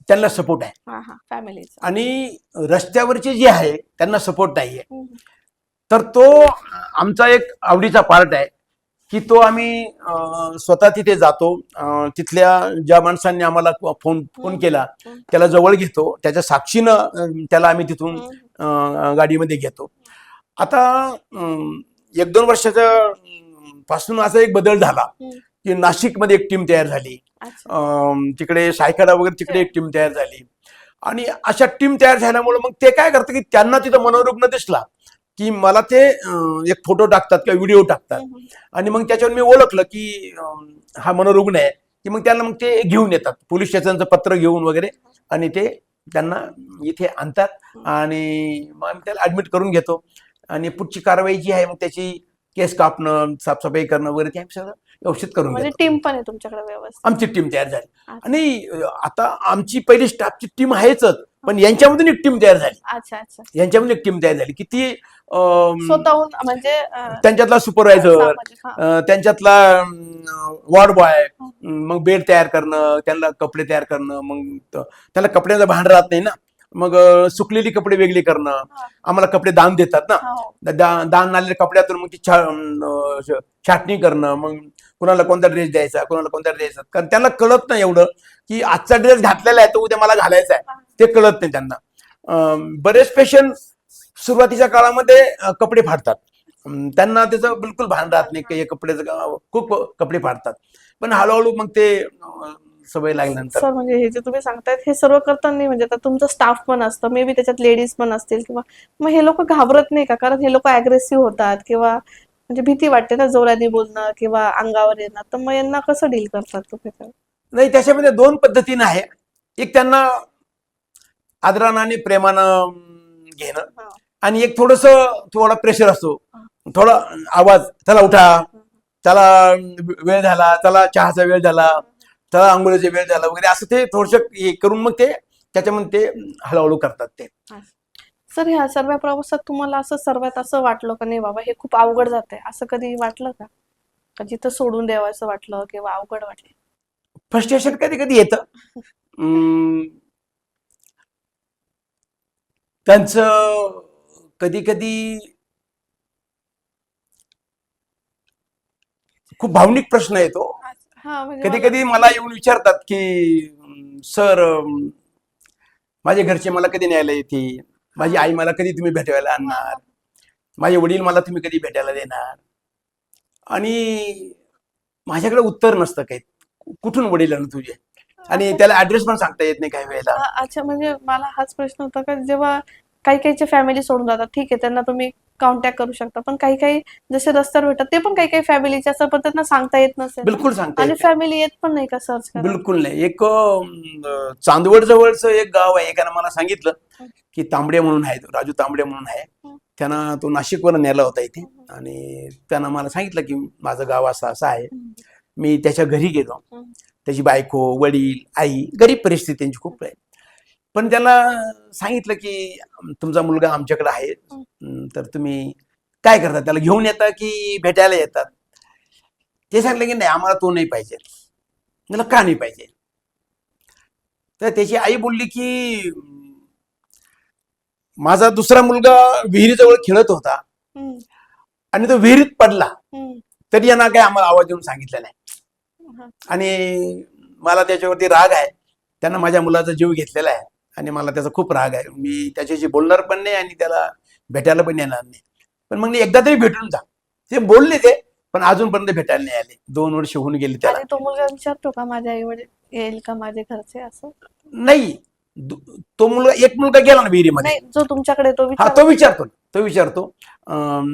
त्यांना सपोर्ट आहे. फॅमिलीचा. आणि रस्त्यावरचे जे आहे त्यांना सपोर्ट नाहीये. तर तो आमचा एक आवडीचा पार्ट आहे की तो आम्ही स्वतः तिथे जातो. तिथल्या ज्या माणसांनी आम्हाला फोन फोन केला त्याला जवळ घेतो, त्याच्या साक्षीनं त्याला आम्ही तिथून गाडीमध्ये घेतो. आता 1-2 वर्षाच्या पासून असा एक बदल झाला की नाशिकमध्ये एक टीम तयार झाली, तिकडे सायकाडा वगैरे तिकडे एक टीम तयार झाली. आणि अशा टीम तयार झाल्यामुळे मग ते काय करतात की त्यांना तिथं मनोरुग्ण दिसला की मला ते एक फोटो टाकतात किंवा व्हिडिओ टाकतात, आणि मग त्याच्यावर मी ओळखलं की हा मनोरुग्ण आहे, की मग त्यांना मग ते घेऊन येतात पोलीस स्टेशनचं पत्र घेऊन वगैरे, आणि ते त्यांना इथे आणतात आणि मग आम्ही त्याला ऍडमिट करून घेतो. आणि पुढची कारवाई जी आहे मग त्याची केस कापणं, साफसफाई करणं वगैरे ते आम्ही सगळं व्यवस्थित करून म्हणजे घेतो. टीम पण आहे तुमच्याकडे व्यवस्थित? आमची टीम तयार झाली. आणि आता आमची पहिली स्टाफची टीम आहेच, पण यांच्यामधून एक टीम तयार झाली. अच्छा अच्छा. यांच्यामधून एक टीम तयार झाली की ती स्वतःहून म्हणजे त्यांच्यातला सुपरवायझर, त्यांच्यातला वॉर्ड बॉय, मग बेड तयार करणं, त्यांना कपडे तयार करणं, मग त्याला कपड्याचा भांड राहत नाही ना, मग सुकलेली कपडे वेगळी करणं. आम्हाला कपडे दान देतात ना, दान आलेल्या कपड्यातून मग ती छाटणी करणं, मग कुणाला कोणता ड्रेस द्यायचा, कुणाला कोणता ड्रेस, कारण त्यांना कळत नाही एवढं की आजचा ड्रेस घातलेला आहे तो उद्या मला घालायचा आहे, ते कळत नाही त्यांना. बरेच पेशंट सुरुवातीच्या काळामध्ये कपडे फाडतात, त्यांना त्याचं बिलकुल भान राहत नाही की कपड्याचं, खूप कपडे फाडतात, पण हळूहळू मग ते सवय लागल्यानंतर. सर म्हणजे हे जे तुम्ही सांगतायत हे सर्व करताना म्हणजे आता तुमचं स्टाफ पण असतं, मे बी त्याच्यात लेडीज पण असतील, किंवा मग हे लोक घाबरत नाही का? कारण हे लोक अग्रेसिव्ह होतात किंवा म्हणजे भीती वाटते ना जोराने बोलणं किंवा अंगावर येणं, तर मग यांना कसं डील करतात तुम्ही? नाही, त्याच्यामध्ये 2 पद्धतीने आहे. एक त्यांना आदरानं आणि प्रेमानं घेणं, आणि एक थोडा प्रेशर असतो, थोडा आवाज, चला उठा, चला वेळ झाला, चला चहाचा वेळ झाला, चला आंघोळीचा वेळ झाला वगैरे, असं ते थोडंसं हे करून मग ते त्याच्यामध्ये ते हळूहळू करतात ते. सर ह्या सर्व प्रवासात तुम्हाला असं सर्वात असं वाटलं का नाही बाबा हे खूप अवघड जातंय, असं कधी वाटलं का? का जिथं सोडून द्यावं असं वाटलं किंवा अवघड वाटलं? फ्रस्ट्रेशन कधी कधी येतं. त्यांचं कधी कधी खूप भावनिक प्रश्न येतो. कधी कधी मला येऊन विचारतात की सर, माझे घरचे मला कधी न्यायला येतील, माझी आई मला कधी तुम्ही भेटायला आणणार, माझे वडील मला तुम्ही कधी भेटायला देणार. आणि माझ्याकडे उत्तर नसतं काही, कुठून वडील आणू तुझे, आणि त्याला ऍड्रेस पण सांगता येत नाही काही वेळेला. अच्छा, म्हणजे मला हाच प्रश्न होता का जेव्हा काही काहीचे फॅमिली सोडून जातात, ठीक आहे त्यांना तुम्ही कॉन्टॅक्ट करू शकता, पण काही काही जसे रस्त्यावर भेटतात ते पण काही काही फॅमिलीचे असं, पण त्यांना सांगता येत नसेल, बिलकुल सांगता आणि येत नाही. फॅमिली येत पण नाही का सर्च करायला? बिलकुल नाही. एक चांदवड जवळचं एक गाव आहे, एकानं मला सांगितलं की तांबडे म्हणून आहे, राजू तांबडे म्हणून आहे, त्यांना तो नाशिकवर नेला होता इथे, आणि त्यानं मला सांगितलं की माझं गाव असं असं आहे. मी त्याच्या घरी गेलो, त्याची बायको, वडील, आई, गरीब परिस्थिती त्यांची खूप आहे, पण त्याला सांगितलं की तुमचा मुलगा आमच्याकडे आहे, तर तुम्ही काय करता, त्याला घेऊन येता की भेटायला येतात? ते सांगले की नाही, आम्हाला तो नाही पाहिजे. मला का नाही पाहिजे? तर त्याची आई बोलली की माझा दुसरा मुलगा विहिरीजवळ खेळत होता आणि तो विहिरीत पडला, तरी यांना काय आम्हाला आवाज देऊन सांगितलं नाही, आणि मला त्याच्यावरती राग आहे. त्यांना माझ्या मुलाचा जीव घेतलेला आहे आणि मला त्याचा खूप राग आहे. मी त्याच्याशी बोलणार पण नाही आणि त्याला भेटायला पण येणार नाही. पण मग एकदा तरी भेटून जा. ते बोलले ते, पण अजूनपर्यंत भेटायला नाही आले. 2 वर्ष होऊन गेले त्याला. आणि तो मुलगा विचारतो का माझ्या आई वडील येईल का माझे घरचे असं? नाही, तो मुलगा, एक मुलगा गेला ना विहिरीमध्ये, नाही जो तुमच्याकडे तो हा तो विचारतो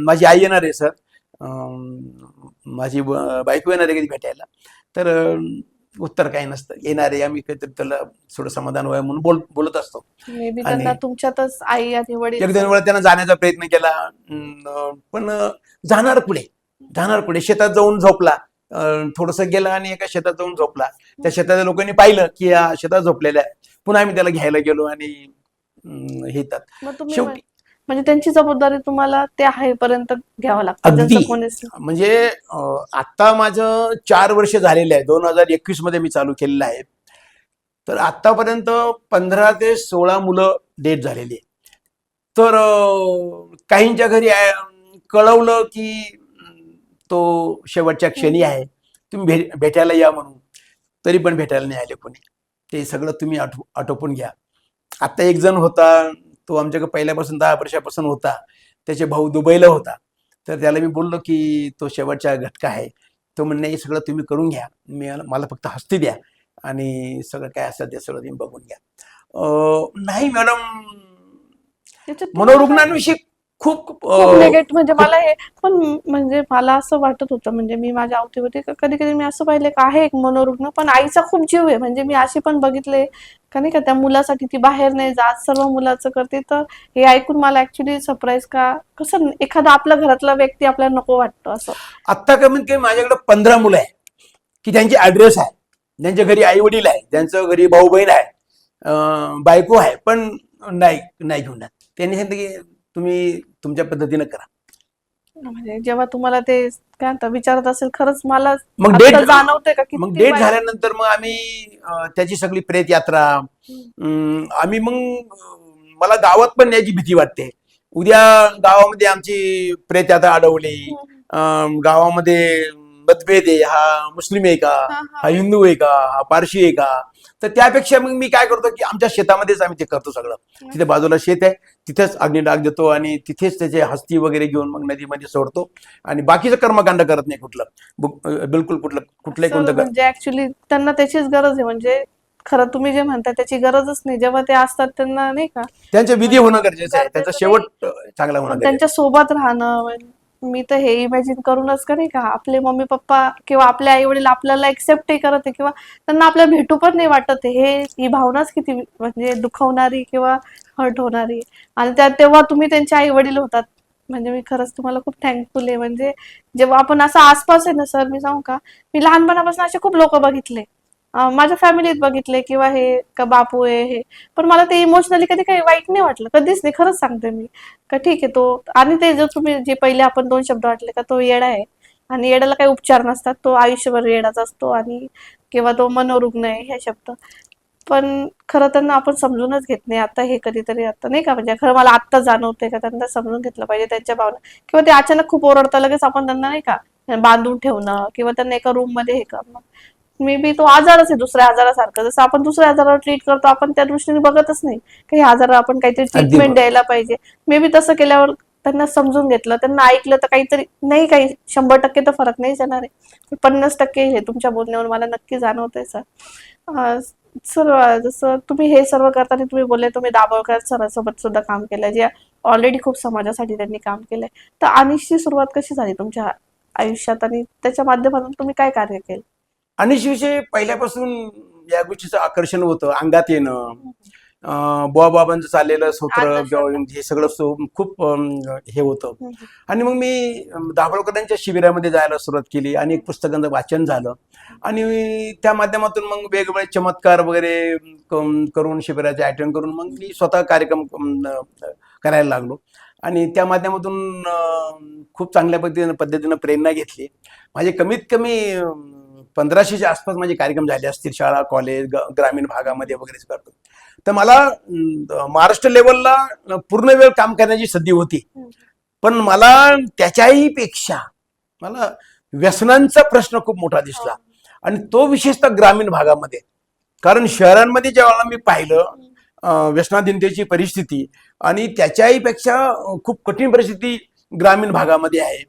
माझी आई येणार आहे सर, माझी बायको येणार आहे कधी भेटायला, तर उत्तर काही नसतं, येणार आहे, आम्ही काहीतरी त्याला थोडं समाधान व्हावं म्हणून बोलत असतो. मे बी त्यांना तुमच्यातच आई आणि वडील. एक 2 वेळा त्यांना जाण्याचा प्रयत्न केला, पण जाणार पुढे शेतात जाऊन झोपला, थोडस गेला आणि एका शेतात जाऊन झोपला. त्या शेताच्या लोकांनी पाहिलं की या शेतात झोपलेल्या आहे, पुन्हा आम्ही त्याला घ्यायला गेलो आणि हे शेवटी म्हणजे त्यांची जबाबदारी तुम्हाला ते आहेपर्यंत घ्यावं लागतं. अगदी, म्हणजे आता माझं 4 वर्ष झालेले आहे, 2021 मध्ये मी चालू केलेलं आहे, तर आतापर्यंत 15 ते 16 मुलं डेथ झालेली. तर काहींच्या घरी कळवलं की तो शेवटच्या क्षणी आहे, तुम्ही भेटायला या म्हणून, तरी पण भेटायला नाही आले कोणी. ते सगळं तुम्ही आटोपून घ्या. आता एक जण होता, तो आमच्याकडे पहिल्यापासून 10 वर्षापासून होता. त्याचे भाऊ दुबईला होता. तर त्याला मी बोललो की तो शेवटचा घटका आहे. तो म्हणणे हे सगळं तुम्ही करून घ्या, मला फक्त हस्ती द्या आणि सगळं काय असेल ते सगळं तुम्ही बघून घ्या. नाही मॅडम, त्याच्यात तुम्हाला मनोरुग्णांविषयी खूप खूप निगेटिव्ह म्हणजे मला हे पण म्हणजे मला असं वाटत होतं, म्हणजे मी माझ्या अवतीभोवती कधी कधी मी असं पाहिलं की आहे एक मनोरुग्ण, पण आईचा खूप जीव आहे. म्हणजे मी अशी पण बघितले का नाही का, त्या मुलासाठी ती बाहेर नाही जात, सर्व मुलाचं करते. तर हे ऐकून मला ऍक्च्युली सरप्राईज का कसं एखादा आपल्या घरातला व्यक्ती आपल्याला नको वाटतं असं. आत्ता कमीत कमी माझ्याकडे 15 मुलं आहे की त्यांचे ऍड्रेस आहे, त्यांच्या घरी आई वडील आहे, त्यांच्या घरी भाऊ बहीण आहे, बायको आहे, पण नाही घेऊन जात. त्यांनी सांगितलं की तुम्ही तुमच्या पद्धतीनं करा. म्हणजे जेव्हा तुम्हाला ते काय म्हणतात विचारत असेल, खरंच मला मग आता डेट जाणवतंय का मग किती डेट वाईट. झाल्यानंतर मग आम्ही त्याची सगळी प्रेत यात्रा, आम्ही मग मला गावात पण न्यायची भीती वाटते. उद्या गावामध्ये आमची प्रेत यात्रा अडवली, गावामध्ये मतभेद आहे, हा मुस्लिम आहे का, हा हिंदू आहे का, हा पारशी आहे का. तर त्यापेक्षा मग मी काय करतो की आमच्या शेतामध्येच आम्ही ते करतो सगळं. तिथे बाजूला शेत आहे, तिथेच अग्निडाग देतो आणि तिथेच त्याचे हस्ती वगैरे घेऊन मग नदीमध्ये सोडतो आणि बाकीचं कर्मकांड करत नाही कुठलं, बिलकुल कुठलंही सर, कोणतं म्हणजे ऍक्च्युली त्यांना त्याचीच गरज आहे. म्हणजे खरं तुम्ही जे म्हणता त्याची गरजच नाही. जेव्हा ते असतात त्यांना नाही का त्यांचे विधी होणं गरजेचं आहे, त्यांचा शेवट चांगला होणं पण गरजेचं त्यांच्या सोबत राहणं. मी तर हे इमॅजिन करूनच का नाही का, आपले मम्मी पप्पा किंवा आपले आई वडील आपल्याला एक्सेप्टही करत आहे किंवा त्यांना आपल्या भेटू पण नाही वाटत आहे. ही भावनाच किती म्हणजे दुखवणारी किंवा हर्ट होणारी. आणि तेव्हा तुम्ही त्यांचे आई वडील होतात. म्हणजे मी खरंच तुम्हाला खूप थँकफुल आहे. म्हणजे जेव्हा आपण असं आसपास आहे ना सर, मी सांगू का, मी लहानपणापासून असे खूप लोक बघितले, माझ्या फॅमिलीत बघितले किंवा हे का बापू आहे हे, पण मला ते इमोशनली कधी काही वाईट नाही वाटलं, कधीच नाही. खरंच सांगते मी का ठीक आहे तो. आणि ते जो तुम्ही जे पहिले आपण 2 शब्द वाटले का तो येडा आहे आणि येड्याला काही उपचार नसतात, तो आयुष्यभर येडाच असतो, आणि किंवा तो मनोरुग्ण आहे हे शब्द. पण खरं त्यांना आपण समजूनच घेत नाही. आता हे कधीतरी आता नाही का, म्हणजे खरं मला आत्ता जाणवतंय का त्यांना समजून घेतलं पाहिजे त्यांच्या भावना. किंवा ते अचानक खूप ओरडतं, लगेच आपण त्यांना नाही का बांधून ठेवणं किंवा त्यांना एका रूम मध्ये हे करणं. मे बी तो आजारच आहे दुसऱ्या आजारासारखं. जसं आपण दुसऱ्या आजारावर ट्रीट करतो, आपण त्या दृष्टीने बघतच नाही की ह्या आजारावर आपण काहीतरी अगदी ट्रीटमेंट बरोबर. द्यायला पाहिजे. मे बी तसं केल्यावर त्यांना समजून घेतलं, त्यांना ऐकलं तर काहीतरी नाही, काही 100% तर फरक नाही जाणार आहे, 50% हे तुमच्या बोलण्यावर मला नक्की जाणवतंय सर. सर, जसं तुम्ही हे सर्व करताना तुम्ही बोलले तुम्ही दाभोळकर सरांसोबत सुद्धा काम केलं, जे ऑलरेडी खूप समाजासाठी त्यांनी काम केलंय. तर अनिशची सुरुवात कशी झाली तुमच्या आयुष्यात आणि त्याच्या माध्यमातून तुम्ही काय कार्य केलं? अनिशविषयी पहिल्यापासून या गोष्टीचं आकर्षण होतं, अंगात येणं, बुवाबाबांचं चाललेलं सूत्र अंधश्रद्धा. हे सगळं खूप हे होतं. आणि मग मी दाभोळकरांच्या शिबिरामध्ये जायला सुरुवात केली आणि एक पुस्तकांचं वाचन झालं आणि त्या माध्यमातून मग वेगवेगळे चमत्कार वगैरे करून शिबिराचे अटेंड करून मग मी स्वतः कार्यक्रम करायला लागलो आणि त्या माध्यमातून खूप चांगल्या पद्धतीनं प्रेरणा घेतली. माझे कमीत कमी 1500च्या आसपास माझे कार्यक्रम झाले असतील, शाळा, कॉलेज, ग्रामीण भागामध्ये वगैरे करतो. तर मला महाराष्ट्र लेवलला पूर्ण वेळ काम करण्याची संधी होती, पण मला त्याच्याही पेक्षा मला व्यसनांचा प्रश्न खूप मोठा दिसला आणि तो विशेषतः ग्रामीण भागामध्ये. कारण शहरांमध्ये जेव्हा मी पाहिलं व्यसनाधीनतेची परिस्थिती आणि त्याच्याही पेक्षा खूप कठीण परिस्थिती ग्रामीण भागामध्ये आहे.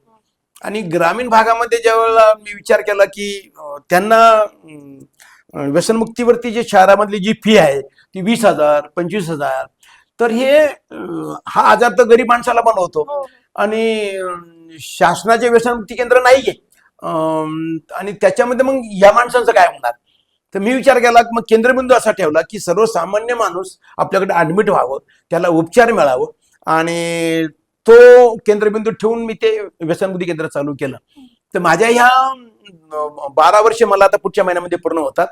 आणि ग्रामीण भागामध्ये ज्यावेळेला मी विचार केला की त्यांना व्यसनमुक्तीवरती जे शहरामधली जी फी आहे ती 20,000 25,000, तर हे हा आजार तर गरीब माणसाला पण होतो आणि शासनाचे व्यसनमुक्ती केंद्र नाहीये, आणि त्याच्यामध्ये मग या माणसांचं काय होणार. तर मी विचार केला मग केंद्रबिंदू असा ठेवला की सर्वसामान्य माणूस आपल्याकडे ऍडमिट व्हावं, त्याला उपचार मिळावं, आणि तो केंद्रबिंदू ठेवून मी ते व्यसनमुक्ती केंद्र चालू केलं. तर माझ्या ह्या 12 वर्ष मला आता पुढच्या महिन्यामध्ये पूर्ण होतात.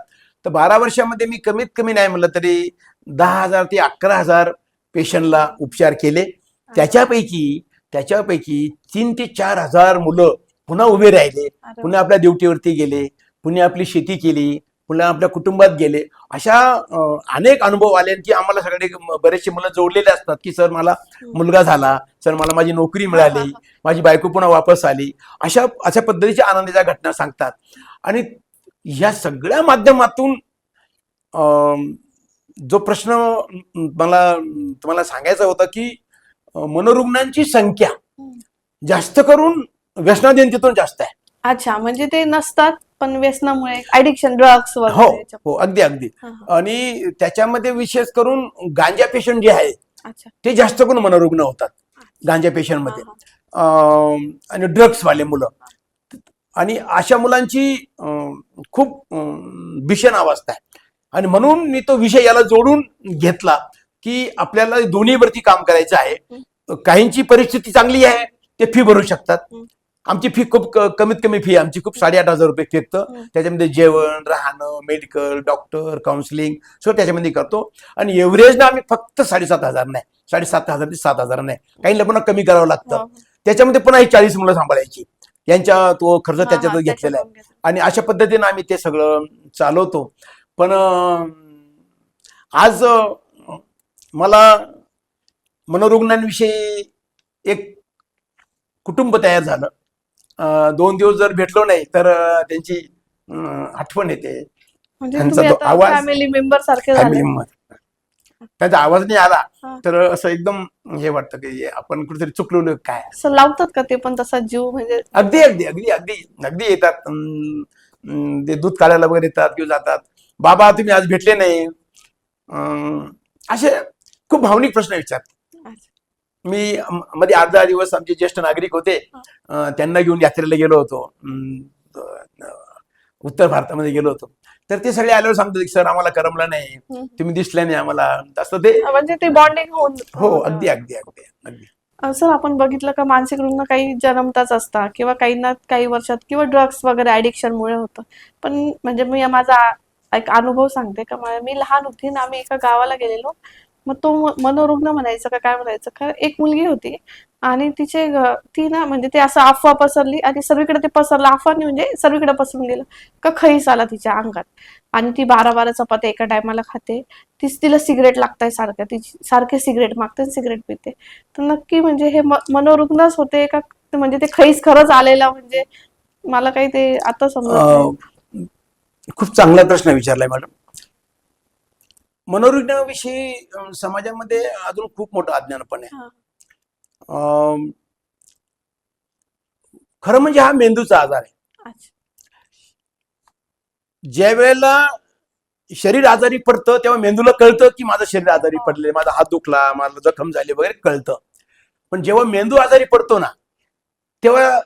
तर 12 वर्षामध्ये मी कमीत कमी नाही म्हणलं तरी 10,000 ते 11,000 पेशंटला उपचार केले. त्याच्यापैकी 3 ते 4,000 मुलं पुन्हा उभे राहिले, पुन्हा आपल्या ड्युटीवरती गेले, पुन्हा आपली शेती केली, मुलं आपल्या कुटुंबात गेले. अशा अनेक अनुभव आले की आम्हाला सगळे बरेचसे मुलं जोडलेले असतात की सर मला मुलगा झाला, सर मला माझी नोकरी मिळाली, माझी बायको पुन्हा वापस आली. अशा अशा पद्धतीच्या आनंदाच्या घटना सांगतात. आणि या सगळ्या माध्यमातून जो प्रश्न मला तुम्हाला सांगायचा होता की मनोरुग्णांची संख्या जास्त करून व्यसनाधीनतेतून जास्त आहे. अच्छा, म्हणजे ते नसतात पण व्यसनामुळे ऍडिक्शन, ड्रग्स हो वगैरे याच्या- हो, अगदी अगदी. हा, हा. आणि त्याच्यामध्ये विशेष करून गांजा पेशंट जे आहे अच्छा. ते जास्त करून मनोरुग्ण होतात गांजा पेशंट मध्ये. आणि ड्रग्सवाले मुलं. आणि अशा मुलांची खूप भीषण अवस्था आहे. आणि म्हणून मी तो विषय याला जोडून घेतला की आपल्याला दोन्हीवरती काम करायचं आहे. काहींची परिस्थिती चांगली आहे, ते फी भरू शकतात. आमची फी खूप कमीत कमी फी आमची खूप 8,500 रुपये फेकतं. त्याच्यामध्ये जेवण, राहणं, मेडिकल, डॉक्टर, काउन्सिलिंग सगळं त्याच्यामध्ये करतो. आणि एव्हरेजनं आम्ही फक्त 7,500 नाही, 7,500 ते 7,000 नाही, काही पुन्हा कमी करावं लागतं. त्याच्यामध्ये पुन्हा ही 40 मुलं सांभाळायची, यांच्या तो खर्च त्याच्यात घेतलेला आहे. आणि अशा पद्धतीनं आम्ही ते सगळं चालवतो. पण आज मला मनोरुग्णांविषयी एक कुटुंब तयार झालं. 2 दिवस जर भेटलो नाही तर त्यांची आठवण येते. म्हणजे त्यांचा तुम्ही तो आता आवाज, फॅमिली मेंबर सारखे झाले. फॅमिली मेंबर, त्यांचा आवाज नाही आला हा. तर असं एकदम हे वाटतं की आपण कुठेतरी चुकलो काय. असं लावतात का ते पण तसा जीव, म्हणजे अगदी अगदी अगदी अगदी अगदी येतात. ते दूध काढायला वगैरे येतात किंवा जातात. बाबा तुम्ही आज भेटले नाही, असे खूप भावनिक प्रश्न विचारतात. मी मध्ये 8-10 दिवस आमचे ज्येष्ठ नागरिक होते, त्यांना घेऊन यात्रेला गेलो होतो. उत्तर भारतामध्ये गेलो होतो. तर ते सगळे आल्यावर सांगतात की सर आम्हाला करमलं नाही, तुम्ही दिसले नाही आम्हाला, असं ते. म्हणजे ते बॉन्डिंग होऊन. हो अगदी अगदी अगदी अगदी. सर, आपण बघितलं का मानसिक रुग्ण काही जन्मताच असतात किंवा काहींना काही वर्षात किंवा ड्रग्स वगैरे ऍडिक्शनमुळे होतं. पण म्हणजे मी माझा एक अनुभव सांगते का मी लहान होती ना, आम्ही एका गावाला गेलेलो. मग तो मनोरुग्ण म्हणायचं का काय म्हणायचं का, एक मुलगी होती आणि ती ना, म्हणजे ते असं अफवा पसरली आणि सगळीकडे ते पसरलं. अफवा म्हणजे सगळीकडे पसरून गेलं का खैस आला तिच्या अंगात. आणि ती 12-12 चपात्या एका टायमाला खाते. तिला सिगरेट लागताय सारख्या, ती सारखे सिगरेट मागते, सिगरेट पिते. तर नक्की म्हणजे हे मनोरुग्णच होते का, म्हणजे ते खैस खरंच आलेला, म्हणजे मला काही ते आता समजत नाही. खूप चांगला प्रश्न विचारलाय मॅडम. मनोरुग्णाविषयी समाजामध्ये अजून खूप मोठं अज्ञानपण आहे. खरं म्हणजे हा मेंदूचा आजार आहे. ज्या वेळेला शरीर आजारी पडतं तेव्हा मेंदूला कळतं की माझं शरीर आजारी पडले, माझा हात दुखला, मला जखम झाली वगैरे कळतं. पण जेव्हा मेंदू आजारी पडतो ना, तेव्हा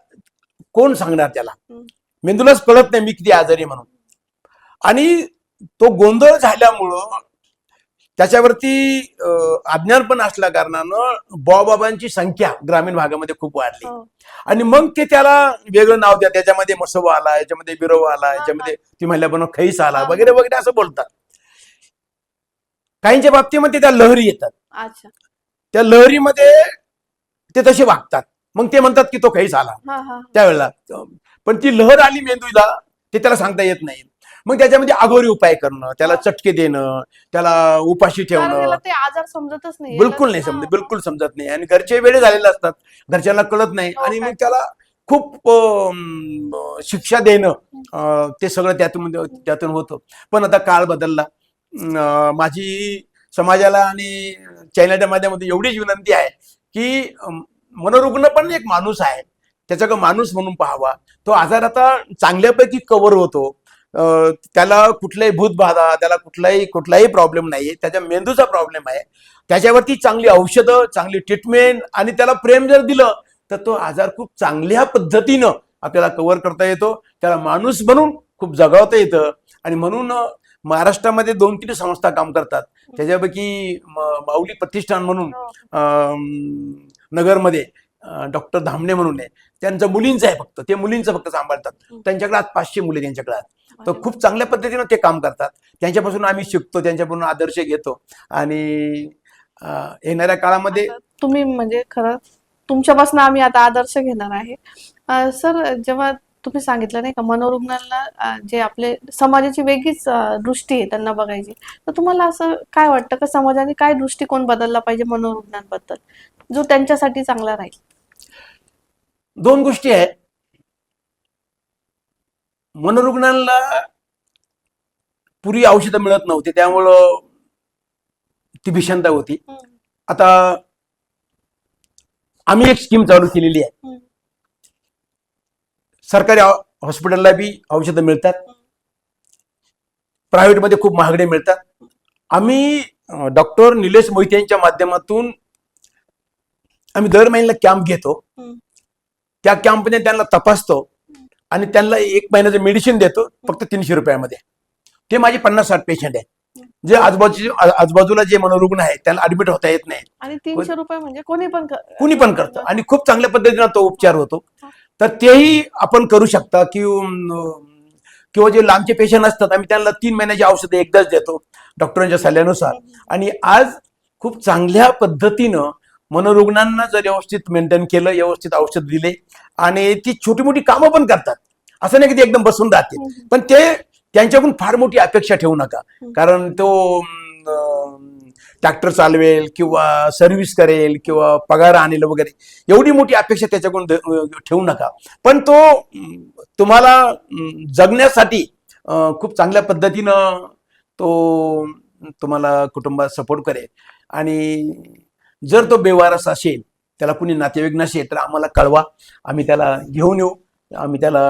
कोण सांगणार त्याला? मेंदूलाच कळत नाही मी किती आजारी म्हणून. आणि तो गोंधळ झाल्यामुळं त्याच्यावरती अज्ञानपण असल्या कारणानं बाबांची संख्या ग्रामीण भागामध्ये खूप वाढली. आणि मग ते त्याला वेगळं नाव द्या, त्याच्यामध्ये मसोबा आला, याच्यामध्ये बिरोबा आला, याच्यामध्ये ती म्हणल्याप्रमाणे खैस आला वगैरे वगैरे असं बोलतात. काहींच्या बाबतीमध्ये त्या लहरी येतात. त्या लहरीमध्ये ते तसे वागतात. मग ते म्हणतात की तो खैस आला त्यावेळेला. पण ती लहर आली मेंदूला, ते त्याला सांगता येत नाही. मग त्याच्यामध्ये अघोरी उपाय करणं, त्याला चटके देणं, त्याला उपाशी ठेवणं, ते आजार समजतच नाही, बिलकुल नाही समजत, बिलकुल समजत नाही. आणि घरचे वेळे झालेले असतात, घरच्यांना कळत नाही. आणि मग त्याला खूप शिक्षा देणं, ते सगळं त्यातून होतं. पण आता काळ बदलला. माझी समाजाला आणि चॅनलच्या माध्यमामध्ये एवढीच विनंती आहे की मनोरुग्ण पण एक माणूस आहे, त्याचा माणूस म्हणून पाहावा. तो आजार आता चांगल्यापैकी कव्हर होतो. त्याला कुठलाही भूतबाधा, त्याला कुठलाही प्रॉब्लेम नाहीये. त्याच्या मेंदूचा प्रॉब्लेम आहे. त्याच्यावरती चांगली औषधं, चांगली ट्रीटमेंट आणि त्याला प्रेम जर दिलं तर तो आजार खूप चांगल्या पद्धतीनं आपल्याला कव्हर करता येतो. त्याला माणूस म्हणून खूप जगावता येतं. आणि म्हणून महाराष्ट्रामध्ये 2-3 संस्था काम करतात. त्याच्यापैकी माऊली प्रतिष्ठान म्हणून नगरमध्ये डॉक्टर धामणे म्हणून आहे, त्यांचं मुलींचं आहे फक्त, ते मुलींचं फक्त सांभाळतात. त्यांच्याकडे आज 500 मुले त्यांच्याकडे आहेत. तर खूप चांगल्या पद्धतीनं ते काम करतात. त्यांच्यापासून आम्ही शिकतो, त्यांच्यापासून आदर्श घेतो. आणि येणाऱ्या काळामध्ये तुम्ही म्हणजे खरं तुमच्यापासून आम्ही आता आदर्श घेणार आहे. सर, जेव्हा तुम्ही सांगितलं नाही का मनोरुग्णांना जे आपले समाजाची वेगळीच दृष्टी आहे त्यांना बघायची, तर तुम्हाला असं काय वाटतं का समाजाने काय दृष्टिकोन बदलला पाहिजे मनोरुग्णांबद्दल जो त्यांच्यासाठी चांगला राहील? दोन गोष्टी आहेत. मनोरुग्णांना पूर्वी औषधं मिळत नव्हती, त्यामुळं ती भीषणता होती. आता आम्ही एक स्कीम चालू केलेली आहे. सरकारी हॉस्पिटलला बी औषधं मिळतात, प्रायव्हेटमध्ये खूप महागडे मिळतात. आम्ही डॉक्टर निलेश मोहिते यांच्या माध्यमातून आम्ही दर महिन्याला कॅम्प घेतो. त्या कॅम्पने त्यांना तपासतो आणि त्यांना 1 महिन्याचं मेडिसिन देतो फक्त 300 रुपयामध्ये. ते माझे 50-60 पेशंट आहेत. जे आजूबाजूला जे मनोरुग्ण आहेत त्यांना ऍडमिट होता येत नाही. आणि 300 रुपये म्हणजे कोणी पण करतं आणि खूप चांगल्या पद्धतीने तो उपचार होतो. तर तेही आपण करू शकता. किंवा जे लांबचे पेशंट असतात आम्ही त्यांना 3 महिन्याची औषधं एकदाच देतो डॉक्टरांच्या सल्ल्यानुसार. आणि आज खूप चांगल्या पद्धतीनं मनोरुग्णांना जर व्यवस्थित मेंटेन केलं, व्यवस्थित औषध दिले आणि ती छोटी मोठी कामं पण करतात. असं नाही की ते एकदम बसून राहते, पण ते त्यांच्याकडून फार मोठी अपेक्षा ठेवू नका. कारण तो ट्रॅक्टर चालवेल किंवा सर्व्हिस करेल किंवा पगार आणेल वगैरे, एवढी मोठी अपेक्षा त्याच्याकडून ठेवू नका. पण तो तुम्हाला जगण्यासाठी खूप चांगल्या पद्धतीनं तो तुम्हाला कुटुंबात सपोर्ट करेल. आणि जर तो बेवारस असेल, त्याला कुणी नातेवाईक नसेल तर आम्हाला कळवा, आम्ही त्याला घेऊन येऊ. आम्ही त्याला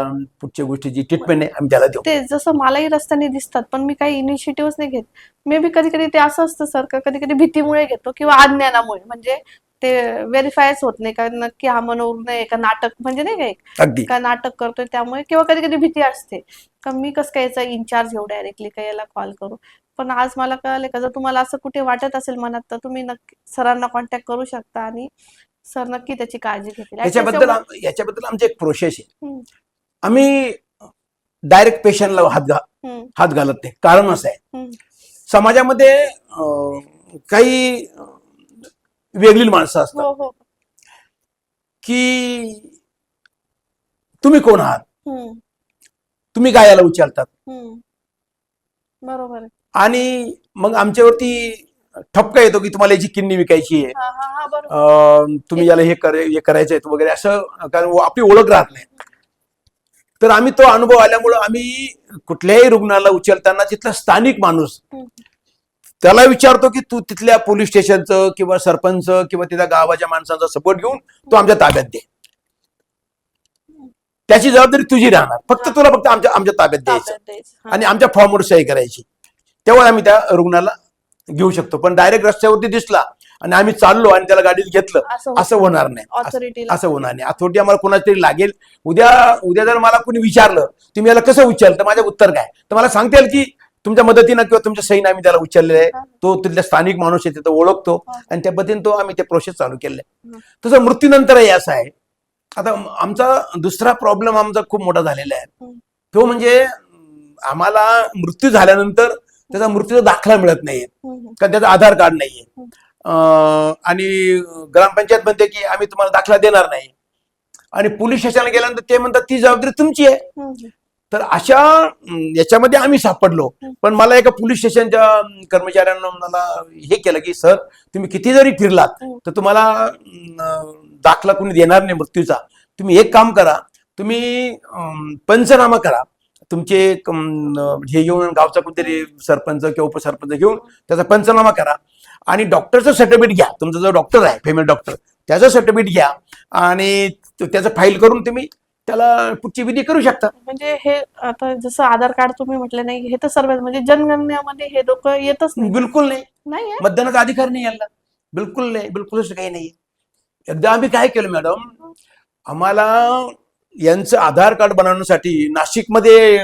पुढच्या गोष्टीची ट्रीटमेंट आहे आम्ही त्याला देऊ. ते जसं मलाही रस्त्याने दिसतात पण मी काही इनिशिएटिव्ह नाही घेत. मे बी कधी कधी ते असं असतं सर का कधी कधी भीतीमुळे घेतो किंवा अज्ञानामुळे, म्हणजे ते व्हेरीफायच होत नाही का नक्की हा मनोरुग्ण आहे का नाटक, म्हणजे नाही का एक अगदी का नाटक करतोय, त्यामुळे किंवा कधी कधी भीती असते का मी कसं काय याचा इन्चार्ज घेऊ डायरेक्टली का याला कॉल करू. पण आज मला कळाले का जर तुम्हाला असं कुठे वाटत असेल मनात तर तुम्ही नक्की सरांना कॉन्टॅक्ट करू शकता आणि सर नक्की त्याची काळजी घेतील. याच्याबद्दल आमची एक प्रोसेस आहे. आम्ही डायरेक्ट पेशंटला हात घालत नाही. कारण असं आहे, समाजामध्ये काही वेगळी माणसं असतात की तुम्ही कोण आहात, तुम्ही काय याला विचारतात. बरोबर आहे. आणि मग आमच्यावरती ठपका येतो की तुम्हाला याची किडनी विकायची आहे, तुम्ही याला हे करायचं आहे वगैरे असं, कारण आपली ओळख राहत नाही. तर आम्ही तो अनुभव आल्यामुळं आम्ही कुठल्याही रुग्णाला उचलताना तिथला स्थानिक माणूस त्याला विचारतो की तू तिथल्या पोलीस स्टेशनचं किंवा सरपंच किंवा तिथल्या गावाच्या माणसांचा सपोर्ट घेऊन तू आमच्या ताब्यात दे. त्याची जबाबदारी तुझी राहणार, फक्त तुला फक्त आमच्या ताब्यात द्यायचं आणि आमच्या फॉर्मवर सही करायची. तेव्हा आम्ही त्या रुग्णाला घेऊ शकतो. पण डायरेक्ट रस्त्यावरती दिसला आणि आम्ही चाललो आणि त्याला गाडीत घेतलं असं होणार नाही. असं होणार नाही. अथॉरिटी आम्हाला कोणाच तरी लागेल. उद्या जर मला कोणी विचारलं तुम्ही याला कसं उचल, तर माझं उत्तर काय, तर मला सांगता येईल की तुमच्या मदतीनं किंवा तुमच्या सहीनं आम्ही त्याला उचललेलं आहे. तो तिथल्या स्थानिक माणूस आहे तिथं ओळखतो आणि त्या पद्धतीने तो आम्ही ते प्रोसेस चालू केले. तसं मृत्यूनंतरही असं आहे. आता आमचा दुसरा प्रॉब्लेम आमचा खूप मोठा झालेला आहे. तो म्हणजे आम्हाला मृत्यू झाल्यानंतर त्याचा मृत्यूचा दाखला मिळत नाहीये, कारण त्याचा आधार कार्ड नाहीये. आणि ग्रामपंचायत म्हणते की आम्ही तुम्हाला दाखला देणार नाही. आणि पोलीस स्टेशनला गेल्यानंतर ते म्हणतात ती जबाबदारी तुमची आहे. तर अशा याच्यामध्ये आम्ही सापडलो. पण मला एका पोलीस स्टेशनच्या कर्मचाऱ्यांना मला हे केलं की सर तुम्ही किती जरी फिरलात तर तुम्हाला दाखला कोणी देणार नाही मृत्यूचा. तुम्ही एक काम करा, तुम्ही पंचनामा करा. तुमचे हे घेऊन गावचा कोणतरी सरपंच किंवा उपसरपंच घेऊन त्याचा पंचनामा करा आणि डॉक्टरचं सर्टिफिकेट घ्या. तुमचा जो डॉक्टर आहे फिमेल डॉक्टर त्याचं सर्टिफिकेट घ्या आणि त्याचं फाईल करून तुम्ही त्याला पुढची विधी करू शकता. म्हणजे हे आता जसं आधार कार्ड तुम्ही म्हटलं नाही, हे तर सर्व म्हणजे जनगणनेमध्ये हे लोक येतच नाही. बिलकुल नाही. मतदानाचा अधिकार नाही याला, बिलकुल नाही, बिलकुलच काही नाही. एकदा आम्ही काय केलं मॅडम, आम्हाला यांचं आधार कार्ड बनवण्यासाठी नाशिकमध्ये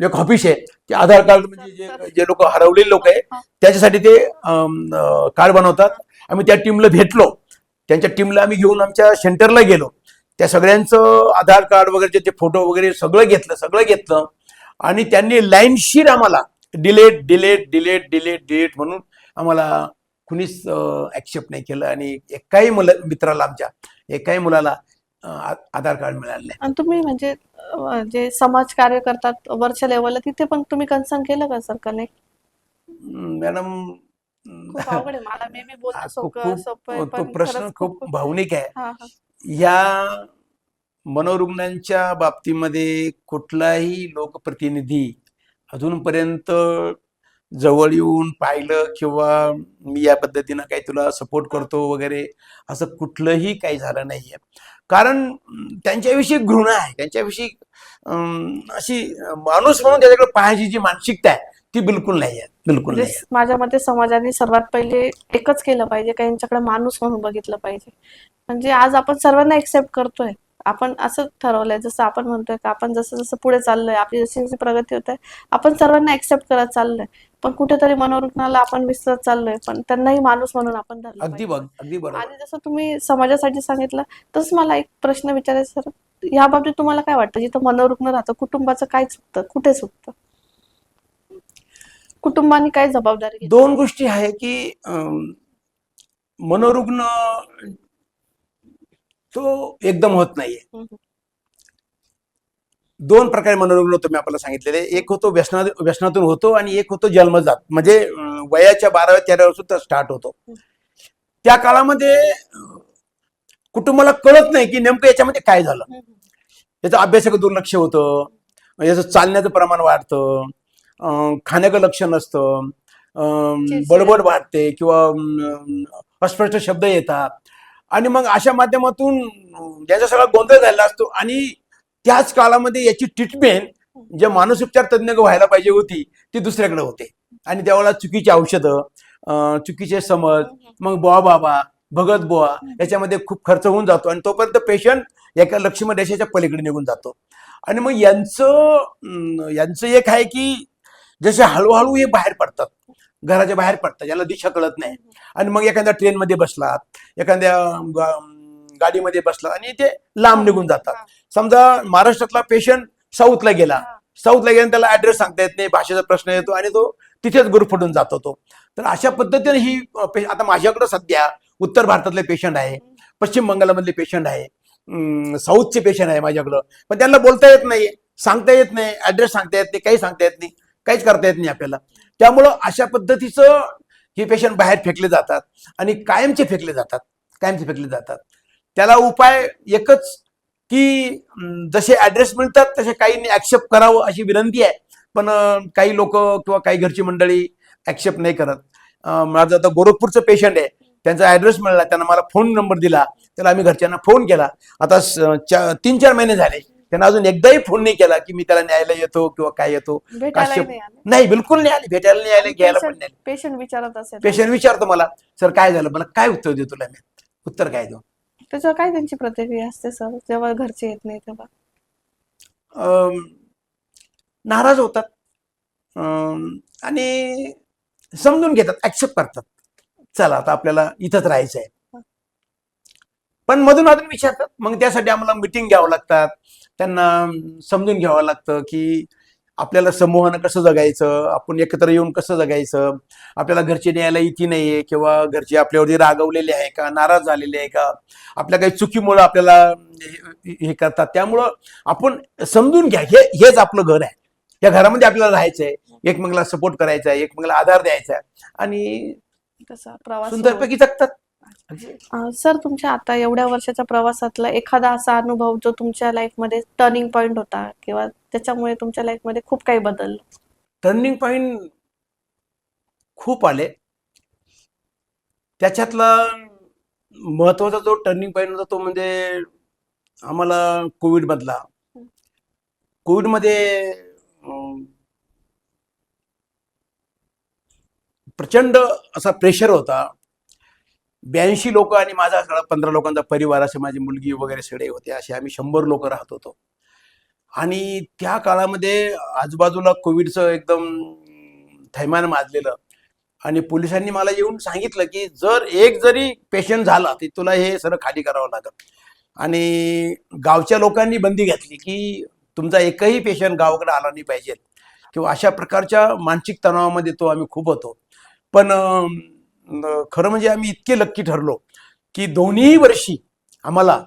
एक ऑफिस आहे. ते आधार कार्ड म्हणजे जे लोक हरवलेले लोक आहे त्याच्यासाठी ते कार्ड बनवतात. आम्ही त्या टीमला भेटलो, त्यांच्या टीमला आम्ही घेऊन आमच्या सेंटरला गेलो. त्या सगळ्यांचं आधार कार्ड वगैरे ते फोटो वगैरे सगळं घेतलं आणि त्यांनी लाईनशीर आम्हाला डिलेट म्हणून आम्हाला कुणीच ऍक्सेप्ट नाही केलं. आणि एकाही मित्राला आमच्या एकाही मुलाला आधार कार्ड मिळालं नाही. आणि तुम्ही म्हणजे जे समाज कार्य करतात वरच्या लेवलला तिथे पण तुम्ही कन्सर्न केलं का सर कनेक्ट? मॅडम, खूप अवघड आहे. मला मे बी बोलणं सोपं सोपं आहे, तो पण प्रश्न खरंच खूप खूप भावनिक आहे. हा हा या मनोरुग्णांच्या बाबतीमध्ये कुठलाही लोकप्रतिनिधी अजूनपर्यंत जवळ येऊन पाहिलं किंवा मी या पद्धतीनं काही तुला सपोर्ट करतो वगैरे असं कुठलंही काही झालं नाहीये. कारण त्यांच्याविषयी घृणा आहे, त्यांच्याविषयी अशी माणूस म्हणून त्याच्याकडे पाहायची जी मानसिकता आहे ती बिलकुल नाही आहे, बिलकुल म्हणजे नाही आहे. माझ्या मते समाजाने सर्वात पहिले एकच केलं पाहिजे का यांच्याकडे माणूस म्हणून बघितलं पाहिजे. म्हणजे आज आपण सर्वांना एक्सेप्ट करतोय. आपण असं ठरवलंय, जसं आपण म्हणतोय का आपण जसं जसं पुढे चाललोय, आपली जशी जशी प्रगती होत आहे, आपण सर्वांना एक्सेप्ट करत चाललोय. पण कुठेतरी मनोरुग्णाला आपण विसरत चाललोय, पण त्यांनाही माणूस म्हणून आपण धरलं पाहिजे. अगदी बरोबर. आणि जसं तुम्ही समाजासाठी सांगितलं, तसंच मला एक प्रश्न विचारायचा सर, या बाबतीत तुम्हाला काय वाटतं, जिथं मनोरुग्ण राहतं कुटुंबाचं काय चुकतं, कुठे चुकतं? कुटुंबाने काय जबाबदारी घेतली? दोन गोष्टी आहे की मनोरुग्ण तो एकदम होत नाहीये. हम्म. दोन प्रकारे मनोरुग्ण तुम्ही आपल्याला सांगितलेले, एक होतो व्यसनातून होतो आणि एक होतो जन्मजात, म्हणजे वयाच्या 12व्या-13व्या सुद्धा स्टार्ट होतो. त्या काळामध्ये कुटुंबाला कळत नाही की नेमकं याच्यामध्ये काय झालं. याचं अभ्यासाकडे दुर्लक्ष होतं, याचं चालण्याचं प्रमाण वाढतं, खाण्याकडे लक्ष नसतं, बडबड वाढते किंवा अस्पष्ट शब्द येतात. आणि मग अशा माध्यमातून याचा सगळा गोंधळ झालेला असतो. आणि त्याच काळामध्ये याची ट्रीटमेंट जे मानसोपचार तज्ज्ञ व्हायला पाहिजे होती ती दुसऱ्याकडे होते. आणि त्यावेळेला चुकीची औषधं, चुकीचे समज, मग बुवा बाबा, भगत बुवा याच्यामध्ये खूप खर्च होऊन जातो आणि तोपर्यंत पेशंट एका लक्ष्मण रेषेच्या पलीकडे निघून जातो. आणि मग यांचं एक आहे की जसे हळूहळू हे बाहेर पडतात, घराच्या बाहेर पडतात, ज्याला दिशा कळत नाही. आणि मग एखाद्या ट्रेनमध्ये बसलात, एखाद्या गाडीमध्ये बसलात आणि ते लांब निघून जातात. समजा महाराष्ट्रातला पेशंट साऊथला गेला, त्याला ऍड्रेस सांगता येत नाही, भाषेचा प्रश्न येतो आणि तो तिथेच गुरफटून जातो तो. तर अशा पद्धतीने ही आता माझ्याकडे सध्या उत्तर भारतातले पेशंट आहे, पश्चिम बंगालमधले पेशंट आहे, साऊथचे पेशंट आहे माझ्याकडं. पण त्यांना बोलता येत नाही, सांगता येत नाही, ऍड्रेस सांगता येत नाही, काही सांगता येत नाही, काहीच करता येत नाही आपल्याला. त्यामुळं अशा पद्धतीचं हे पेशंट बाहेर फेकले जातात आणि कायमचे फेकले जातात. त्याला उपाय एकच की जसे ऍड्रेस मिळतात तसे काहींनी ऍक्सेप्ट करावं अशी विनंती आहे. पण काही लोक किंवा काही घरची मंडळी ऍक्सेप्ट नाही करत. माझं आता गोरखपूरचं पेशंट आहे, त्यांचा ऍड्रेस मिळाला, त्यांना मला फोन नंबर दिला, त्याला आम्ही घरच्यांना फोन केला. आता 3-4 महिने झाले, त्यांना अजून एकदाही फोन नाही केला की मी त्याला न्यायला येतो किंवा काय येतो. नाही, बिलकुल नाही आले, भेटायला नाही आले, घ्यायला पण नाही. पेशंट विचारत असेल, पेशंट विचारतो मला, सर काय झालं, मला काय उत्तर देऊ तुला, मी उत्तर काय देऊ? त्याच्यावर काय त्यांची प्रतिक्रिया असते सर, जेव्हा घरचे येत नाही तेव्हा? नाराज होतात आणि समजून घेतात, ऍक्सेप्ट करतात, चला आता आपल्याला इथंच राहायचं आहे. पण मधून विचारतात. मग त्यासाठी आम्हाला मिटिंग घ्यावं लागतात, त्यांना समजून घ्यावं लागतं की आपल्याला समूहानं कसं जगायचं, आपण एकत्र येऊन कसं जगायचं, आपल्याला घरचे न्यायला इथे नाहीये किंवा घरचे आपल्यावरती रागवलेले आहे का, नाराज झालेले आहे का, आपल्या काही चुकीमुळं आपल्याला हे करतात. त्यामुळं आपण समजून घ्या, हेच आपलं घर आहे, या घरामध्ये आपल्याला राहायचंय, एकमेकाला सपोर्ट करायचा आहे, एकमेकाला आधार द्यायचा आहे आणि सुंदरपैकी जगतात. सर, तुमच्या आता एवढ्या वर्षाच्या प्रवासातला एखादा असा अनुभव जो तुमच्या लाईफमध्ये टर्निंग पॉइंट होता किंवा त्याच्यामुळे तुमच्या लाईफमध्ये खूप काही बदललं? टर्निंग पॉइंट खूप आले, त्याच्यातला महत्वाचा जो टर्निंग पॉइंट होता तो म्हणजे आम्हाला कोविड मधला. कोविडमध्ये प्रचंड असा प्रेशर होता. 82 लोक आणि माझा सगळा 15 लोकांचा परिवार, असे माझी मुलगी वगैरे सगळे होते, असे आम्ही 100 लोक राहत होतो. आणि त्या काळामध्ये आजूबाजूला कोविडचं एकदम थैमान माजलेलं. आणि पोलिसांनी मला येऊन सांगितलं की जर एक जरी पेशंट झाला तर तुला हे सगळं खाली करावं लागेल. आणि गावच्या लोकांनी बंदी घातली की तुमचा एकही पेशंट गावाकडे आला नाही पाहिजे किंवा अशा प्रकारच्या मानसिक तणावामध्ये तो आम्ही खूप होतो. पण खरं म्हणजे आम्ही इतके लक्की ठरलो की दोन्ही वर्षी आम्हाला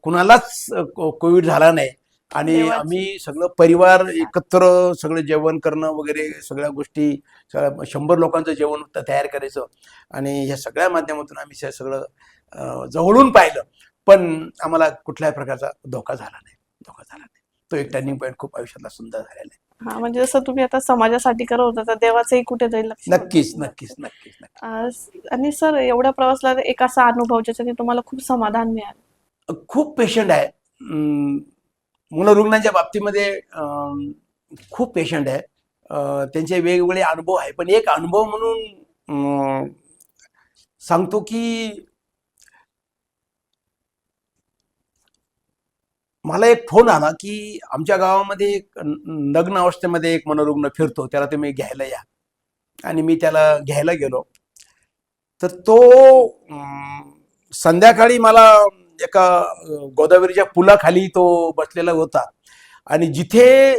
कुणालाच कोविड झाला नाही आणि देवाची. आम्ही सगळं परिवार एकत्र सगळं जेवण करणं वगैरे सगळ्या गोष्टी 100 लोकांचं जेवण तयार करायचं आणि ह्या सगळ्या माध्यमातून आम्ही सगळं जवळून पाहिलं, पण आम्हाला कुठल्याही प्रकारचा धोका झाला नाही. तो एक टर्निंग पॉईंट खूप आयुष्यातला सुंदर झालेला आहे. हा, म्हणजे जसं तुम्ही आता समाजासाठी करत होता तर देवाचंही कुठेतरी लक्ष होतं. नक्कीच. आणि सर एवढ्या प्रवासला एक असा अनुभव ज्याच्याने तुम्हाला खूप समाधान मिळालं. खूप पेशंट आहे मनोरुग्णांच्या बाबतीमध्ये, खूप पेशंट आहे. त्यांचे वेगवेगळे अनुभव आहे, पण एक अनुभव म्हणून सांगतो की मला एक फोन आला की आमच्या गावामध्ये एक नग्न अवस्थेमध्ये एक मनोरुग्ण फिरतो, त्याला तुम्ही घ्यायला या. आणि मी त्याला घ्यायला गेलो तर तो संध्याकाळी मला एका गोदावरीच्या पुलाखाली तो बसलेला होता आणि जिथे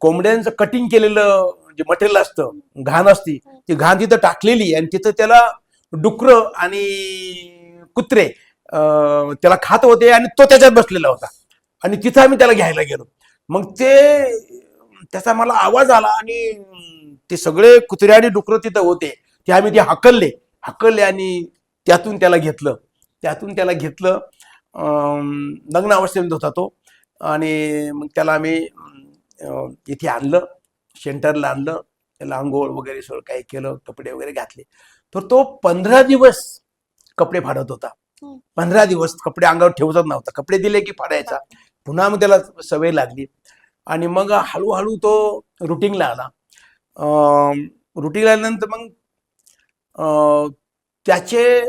कोंबड्यांचं कटिंग केलेलं जे मटेरियल असतं, घाण असती, ती घाण तिथं टाकलेली आणि तिथं त्याला डुकरं आणि कुत्रे त्याला खात होते आणि तो त्याच्यात बसलेला होता आणि तिथं आम्ही त्याला घ्यायला गेलो. मग त्याचा मला आवाज आला आणि ते सगळे कुत्रे आणि डुकरं तिथं होते, ते आम्ही ते हकलले आणि त्यातून त्याला घेतलं. नग्न अवस्थेमध्ये होता तो आणि मग त्याला आम्ही इथे आणलं, सेंटरला आणलं, त्याला आंघोळ वगैरे सगळं काही केलं, कपडे वगैरे घातले. तर तो 15 दिवस कपडे फाडत होता. 15 दिवस कपडे अंगावर ठेवतच नव्हता, कपडे दिले की फाडायचा. पुन्हा मग त्याला सवय लागली आणि मग हळूहळू तो रुटीनला आला. रुटीनला आल्यानंतर मग त्याचे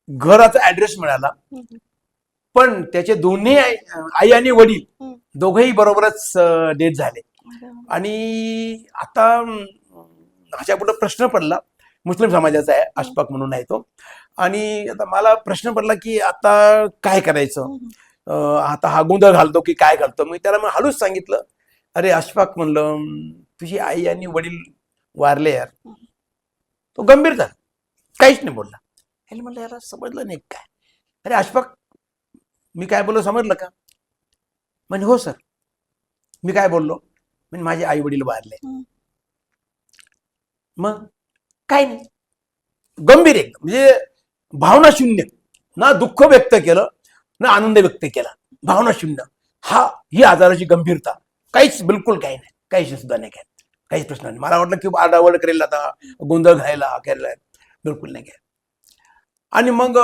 घराचा ऍड्रेस मिळाला, पण त्याचे दोन्ही आई आणि वडील दोघेही बरोबरच डेथ झाले. आणि आता अशा पुढे प्रश्न पडला, मुस्लिम समाजाचा आहे, अशफाक म्हणून आहे तो, आणि आता मला प्रश्न पडला की आता काय करायचं, आता हा गोंधळ घालतो की काय घालतो. मी त्याला मग हळूच सांगितलं, अरे अशफाक म्हणलं, तुझी आई आणि वडील वारले यार. तो गंभीर झाला, काहीच नाही बोलला. म्हणलं याला समजलं नाही काय. अरे अशफाक, मी काय बोललो समजलं का? म्हणजे हो सर, मी काय बोललो? म्हणजे माझे आई वडील वारले. मग काय नाही, गंभीर एकदम, म्हणजे भावना शून्य, ना दुःख व्यक्त केलं ना आनंद व्यक्त केला, भावना शून्य. ही आजाराची गंभीरता, बिलकुल काही नाही, काही सुद्धा नाही, काहीच प्रश्न नाही. मला वाटलं की आडावड करेल, आता गोंधळ घालायला केला, बिलकुल नाही काय. आणि मग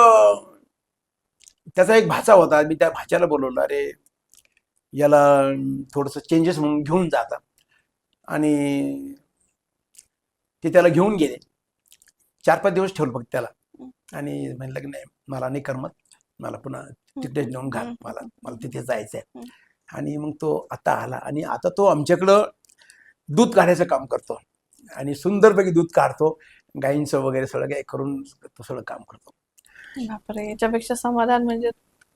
त्याचा एक भाचा होता, मी त्या भाच्याला बोलवलं, अरे याला थोडस चेंजेस म्हणून घेऊन जाता. आणि ते त्याला घेऊन गेले. 4-5 दिवस ठेवलं फक्त त्याला आणि म्हणलं की नाही, मला नाही करमत, मला पुन्हा तिथेच नेऊन घाल, मला तिथे जायचंय. आणि मग तो आता आला आणि आता तो आमच्याकडं दूध काढायचं काम करतो आणि सुंदरपैकी दूध काढतो, गाईंचं वगैरे सगळं काही करून तो सगळं काम करतो. बापरे, याच्यापेक्षा समाधान म्हणजे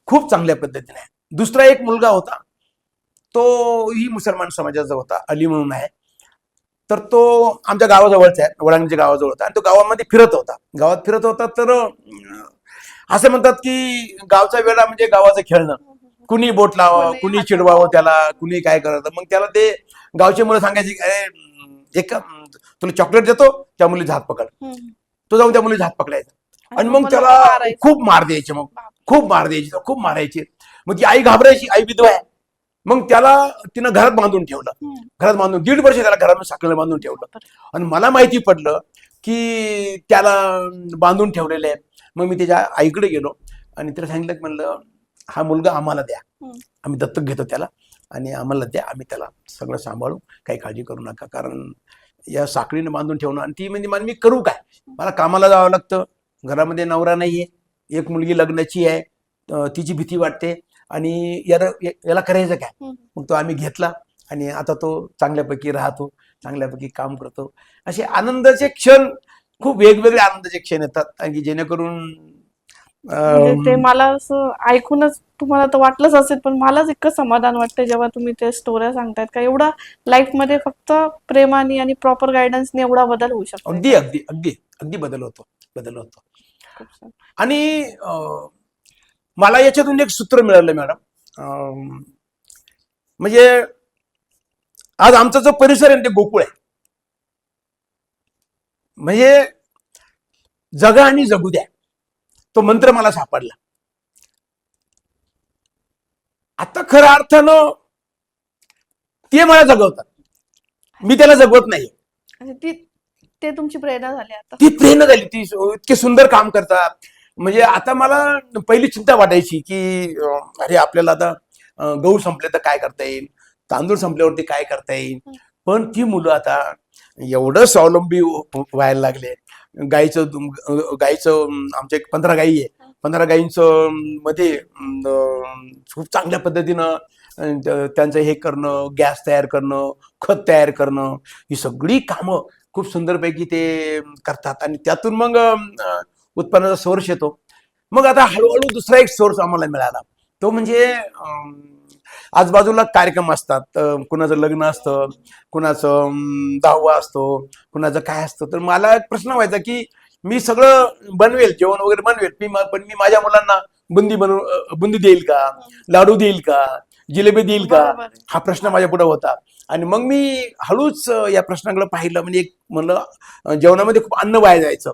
खूप चांगल्या पद्धतीने आहे. दुसरा एक मुलगा होता, तो ही मुसलमान समाजाचा होता, अली म्हणून आहे. तर तो आमच्या गावाजवळचा आहे, वडांगच्या गावाजवळ होता आणि तो गावात फिरत होता. तर असं म्हणतात की गावचा वेळा म्हणजे गावाचं खेळणं, कुणी बोट लावावं, कुणी चिडवावं त्याला, कुणी काय करावं. मग त्याला ते गावचे मुलं सांगायचे, अरे एक तुला चॉकलेट देतो, त्या मुलीचा हात पकड. तो जाऊन त्या मुलीचा हात पकडायचा आणि मग त्याला खूप मार द्यायचे, खूप मारायचे. मग ती आई घाबरायची, आई विधवा आहे. मग त्याला तिनं घरात बांधून ठेवलं, 1.5 वर्ष त्याला घरात साखळीला बांधून ठेवलं. आणि मला माहिती पडलं की त्याला बांधून ठेवलेलं आहे. मग मी त्याच्या आईकडे गेलो आणि तिला सांगितलं की म्हणलं, हा मुलगा आम्हाला द्या, आम्ही दत्तक घेतो त्याला आणि आम्हाला द्या, आम्ही त्याला सगळं सांभाळू, काही काळजी करू नका. कारण या साखळीने बांधून ठेवणं, आणि ती म्हणजे मी करू काय, मला कामाला जावं लागतं, घरामध्ये नवरा नाहीये, एक मुलगी लग्नाची आहे, तिची भीती वाटते आणि याला करायचं काय. मग तो आम्ही घेतला आणि आता तो चांगल्यापैकी राहतो, चांगल्यापैकी काम करतो. असे आनंदाचे क्षण, खूप वेगवेगळे आनंदाचे क्षण येतात आणि जेणेकरून ते मला असं ऐकूनच तुम्हाला तर वाटलंच असेल, पण मलाच इतकं समाधान वाटतं जेव्हा तुम्ही ते स्टोऱ्या सांगतायत का एवढा लाईफ मध्ये फक्त प्रेमाने आणि प्रॉपर गायडन्सने एवढा बदल होऊ शकतो. अगदी बदल होतो. खूप छान. आणि मला याच्यातून एक सूत्र मिळालं मॅडम. म्हणजे आज आमचा जो परिसर आहे ते गोकुळ आहे. म्हणजे जगा आणि जगू द्या, तो मंत्र मला सापडला. आता खऱ्या अर्थानं ते मला जगवतात, मी त्याला जगवत नाही. आणि ते तुमची प्रेरणा झाली आता. ती प्रेरणा झाली, ती इतके सुंदर काम करतात. म्हणजे आता मला पहिली चिंता वाटायची की अरे आपल्याला आता गहू संपले तर काय करता येईल, तांदूळ संपल्यावरती काय करता येईल. पण ती मुलं आता एवढं स्वावलंबी व्हायला लागले. गाईचं आमच्या 15 गायी आहे. 15 गायींचं मध्ये खूप चांगल्या पद्धतीनं त्यांचं हे करणं, गॅस तयार करणं, खत तयार करणं, ही सगळी कामं खूप सुंदरपैकी ते करतात. आणि त्यातून मग उत्पन्नाचा सोर्स येतो. मग आता हळूहळू दुसरा एक सोर्स आम्हाला मिळाला, तो म्हणजे आजूबाजूला कार्यक्रम असतात. कुणाचं लग्न असतं, कुणाचं 10वा असतो, कुणाचं काय असतं. तर मला एक प्रश्न व्हायचा की मी सगळं बनवेल, जेवण वगैरे बनवेल, पण मी माझ्या मुलांना बुंदी देईल का, लाडू देईल का, जिलेबी देईल का, हा प्रश्न माझ्या पुढे होता. आणि मग मी हळूच या प्रश्नाकडे पाहिलं. म्हणजे एक म्हणलं जेवणामध्ये खूप अन्न वाया जायचं.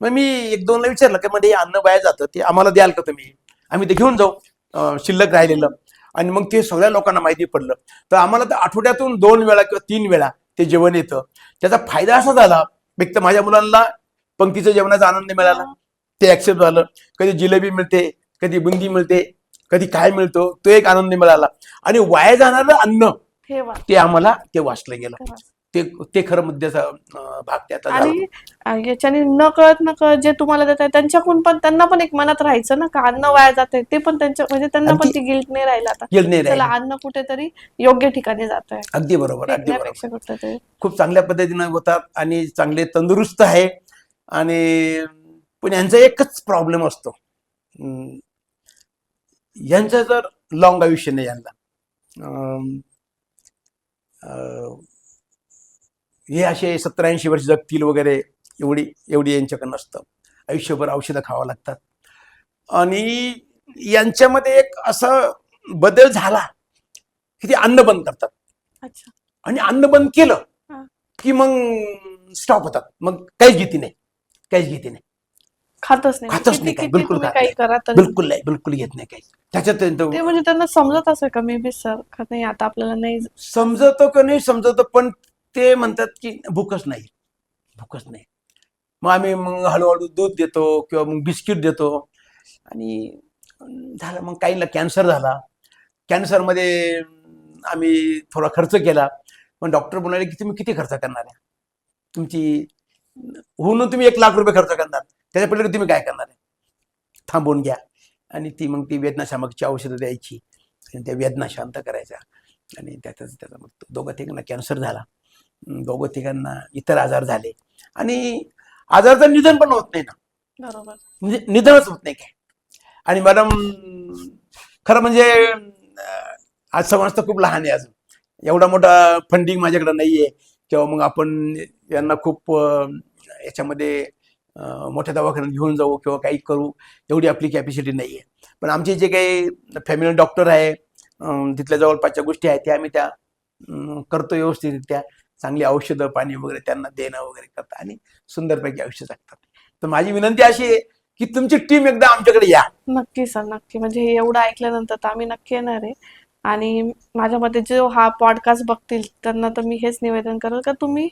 मग मी 1-2ला विचारलं की म्हणजे हे अन्न वाया जातं, ते आम्हाला द्याल का तुम्ही, आम्ही ते घेऊन जाऊ शिल्लक राहिलेलं. आणि मग ते सगळ्या लोकांना माहिती पडलं. तर आम्हाला तर आठवड्यातून 2 वेळा किंवा 3 वेळा ते जेवण येतं. त्याचा फायदा असा झाला, एक तर माझ्या मुलांना पंक्तीच्या जेवणाचा आनंद मिळाला, ते ऍक्सेप्ट झालं. कधी जिलेबी मिळते, कधी बुंदी मिळते, कधी काय मिळतो, तो एक आनंद मिळाला. आणि वाया जाणारं अन्न ते आम्हाला ते वाचलं गेलं. ते खरं मुद्द्याचा भाग त्याचा झाला. आणि याच्याने न कळत जे तुम्हाला देत आहे त्यांच्याकडून पण त्यांना पण एक मनात राहायचं ना, का अन्न वाया जात आहे, ते पण त्यांच्या म्हणजे त्यांना पण ती गिल्ट नाही राहिला आता. चला अन्न कुठेतरी योग्य ठिकाणी जात आहे. अगदी बरोबर, अगदी बरोबर. खूप चांगल्या पद्धतीने होतात आणि चांगले तंदुरुस्त आहे. आणि पण यांचा एकच प्रॉब्लेम असतो, यांचं जर लॉंग आयुष्य नाही, यांना हे असे 70-80 वर्ष जगतील वगैरे एवढी यांच्याकडे नसतं. आयुष्यभर औषधं खावं लागतात. आणि यांच्यामध्ये एक असं बदल झाला की ते अन्न बंद करतात. आणि अन्न बंद केलं की मग स्टॉप होतात. मग काहीच भीती नाही, खातच नाही काय, बिलकुल बिलकुल घेत नाही काही. त्याच्यात ते म्हणजे त्यांना समजत असेल का मे बी सर का नाही, आता आपल्याला नाही समजतं का नाही समजतं, पण ते म्हणतात की भूकच नाही. मग आम्ही मग हळूहळू दूध देतो किंवा मग बिस्किट देतो. आणि झालं. मग काहींना कॅन्सर झाला. कॅन्सरमध्ये आम्ही थोडा खर्च केला. पण डॉक्टर म्हणाले की तुम्ही किती खर्च करणार आहे, तुमची होऊन तुम्ही 1 लाख रुपये खर्च करणार, त्याच्या पहिले तुम्ही काय करणार आहे, थांबवून घ्या. आणि मग ती वेदनाशामकची औषधं द्यायची आणि त्या वेदना शांत करायच्या. आणि त्याचा मग 2-3 कॅन्सर झाला, 2-3 इतर आजार झाले. आणि आजाराचं निधन पण होत नाही ना, बरोबर, म्हणजे निधनच होत नाही काय. आणि मॅडम खरं म्हणजे आज समाज तर खूप लहान आहे, अजून एवढा मोठा फंडिंग माझ्याकडे नाहीये किंवा मग आपण यांना खूप याच्यामध्ये मोठ्या दवाखान्यात घेऊन जाऊ किंवा काही करू, एवढी आपली कॅपॅसिटी नाहीये. पण आमचे जे काही फॅमिली डॉक्टर आहे, तिथल्या जवळपासच्या गोष्टी आहेत त्या आम्ही त्या करतो व्यवस्थितरित्या. चांगली औषधं पाणी वगैरे त्यांना देणं वगैरे करतात आणि सुंदरपैकी आयुष्य जगतात. तर माझी विनंती अशी आहे की तुमची टीम एकदा आमच्याकडे या. नक्की सर, नक्की. म्हणजे हे एवढं ऐकल्यानंतर तर आम्ही नक्की येणार आहे. आणि माझ्या मते जो हा पॉडकास्ट बघतील त्यांना तर मी हेच निवेदन करेल का तुम्ही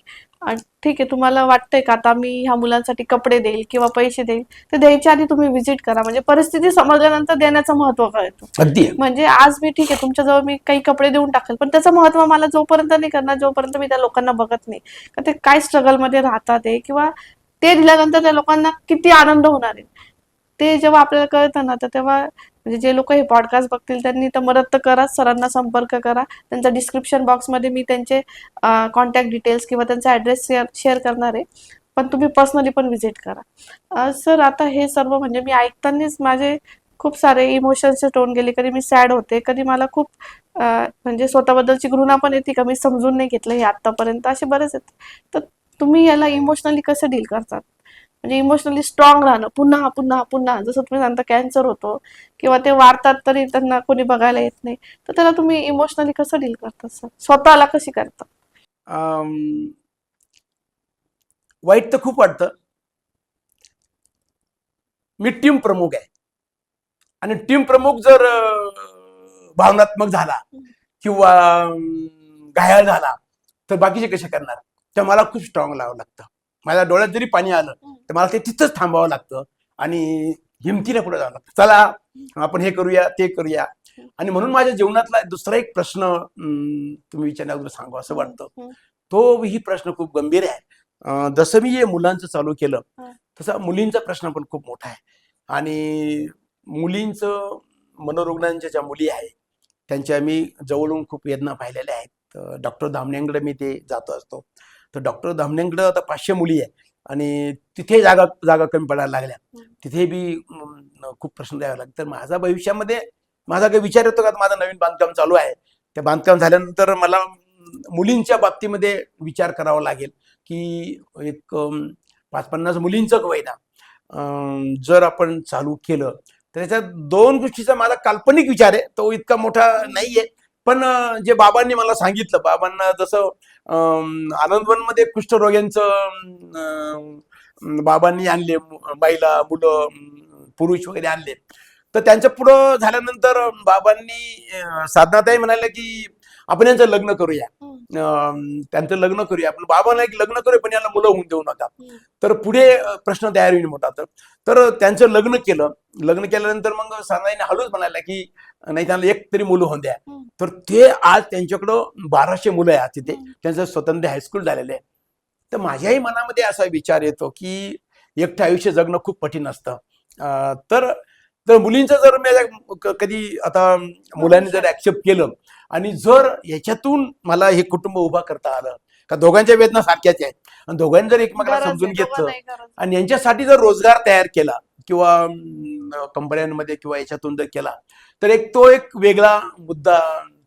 ठीक आहे, तुम्हाला वाटतंय का आता मी ह्या मुलांसाठी कपडे देईल किंवा पैसे देईल, ते द्यायच्या आधी तुम्ही व्हिजिट करा. म्हणजे परिस्थिती समजल्यानंतर देण्याचं महत्व कळतं. अगदी. म्हणजे आज मी ठीक आहे तुमच्याजवळ मी काही कपडे देऊन टाकेल, पण त्याचं महत्व मला जोपर्यंत नाही करणार, जोपर्यंत मी त्या लोकांना बघत नाही का ते काय स्ट्रगलमध्ये राहतात आहे किंवा ते दिल्यानंतर त्या लोकांना किती आनंद होणार आहे, ते जेव्हा आपल्याला कळतं ना, तर तेव्हा म्हणजे जे लोक हे पॉडकास्ट बघतील त्यांनी तर मदत तर करा, सरांना संपर्क करा. त्यांच्या डिस्क्रिप्शन बॉक्समध्ये मी त्यांचे कॉन्टॅक्ट डिटेल्स किंवा त्यांचा ॲड्रेस शेअर करणार आहे, पण तुम्ही पर्सनली पण व्हिजिट करा. सर आता हे सर्व म्हणजे मी ऐकतानाच माझे खूप सारे इमोशन्सचे टोन गेले. कधी मी सॅड होते, कधी मला खूप म्हणजे स्वतःबद्दलची घृणा पण येते का मी समजून नाही घेतलं हे आत्तापर्यंत, असे बरेच आहेत. तर तुम्ही याला इमोशनली कसं डील करतात? म्हणजे इमोशनली स्ट्रॉंग राहणं, पुन्हा पुन्हा पुन्हा, जसं तुम्ही सांगता कॅन्सर होतो किंवा ते वाढतात तरी त्यांना कोणी बघायला येत नाही, तर त्याला तुम्ही इमोशनली कसं डील करता सर, स्वतःला कशी करता? अम, वाईट तर खूप वाटतं. मी टीम प्रमुख आहे आणि टीम प्रमुख जर भावनात्मक झाला किंवा घायाळ झाला तर बाकीचे कसे करणार. तर मला खूप स्ट्रॉंग लावावं लागतं. माझ्या डोळ्यात जरी पाणी आलं तर मला ते तिथंच थांबावं लागतं आणि हिमतीने पुढे जावं लागतं. चला आपण हे करूया ते करूया. आणि म्हणून माझ्या जीवनातला दुसरा एक प्रश्न तुम्ही विचारण्यावर सांगू असं वाटतं. तो ही प्रश्न खूप गंभीर आहे. जसं मी हे मुलांचं चालू केलं तसा मुलींचा प्रश्न पण खूप मोठा आहे. आणि मुलींचं, मनोरुग्णांच्या ज्या मुली आहेत त्यांच्या मी जवळून खूप वेदना पाहिलेल्या आहेत. डॉक्टर धामण्यांकडे मी ते जातो असतो. तर डॉक्टर धामण्यांकडे आता 500 मुली आहे आणि तिथे जागा जागा कमी पडायला लागल्या. तिथे बी खूप प्रश्न द्यावे लागतात. तर माझा भविष्यामध्ये माझा काही विचार येतो का, माझं नवीन बांधकाम चालू आहे, त्या बांधकाम झाल्यानंतर मला मुलींच्या बाबतीमध्ये विचार करावा लागेल की एक 50-50 मुलींचं होईना जर आपण चालू केलं तर त्याच्यात 2 गोष्टीचा माझा काल्पनिक विचार आहे, तो इतका मोठा नाहीये. पण जे बाबांनी मला सांगितलं, बाबांना जसं आनंदवनमध्ये कुष्ठरोग्यांचं बाबांनी आणले, महिला मुलं पुरुष वगैरे आणले, तर त्यांच्या पुढं झाल्यानंतर बाबांनी साधनाताई म्हणाले की आपण यांचं लग्न करूया, त्यांचं लग्न करूया. आपण बाबांना एक लग्न करूया पण याला मुलं होऊन देऊ नका. तर पुढे प्रश्न तयार होईल मोठा. तर त्यांचं लग्न केलं. लग्न केल्यानंतर मग साधनाताईने हळूच म्हणायला की नाही, त्यांना एक तरी मुलं होऊन द्या. तर ते आज त्यांच्याकडं 1200 मुलं आहे तिथे. त्यांचं स्वतंत्र हायस्कूल झालेलं आहे. तर माझ्याही मनामध्ये असा विचार येतो की एकटं आयुष्य जगणं खूप कठीण असतं. तर तर मुलींचं जर मी कधी आता मुलांनी जर ऍक्सेप्ट केलं आणि जर याच्यातून मला हे कुटुंब उभा करता आलं, का दोघांच्या वेदना सारख्याच आहेत आणि दोघांनी जर एकमेकाला गरज आहे, समजून घेतलं दोघांनाही गरज. आणि यांच्यासाठी जर रोजगार तयार केला किंवा कंपन्यांमध्ये किंवा याच्यातून जर केला तर तो एक वेगळा मुद्दा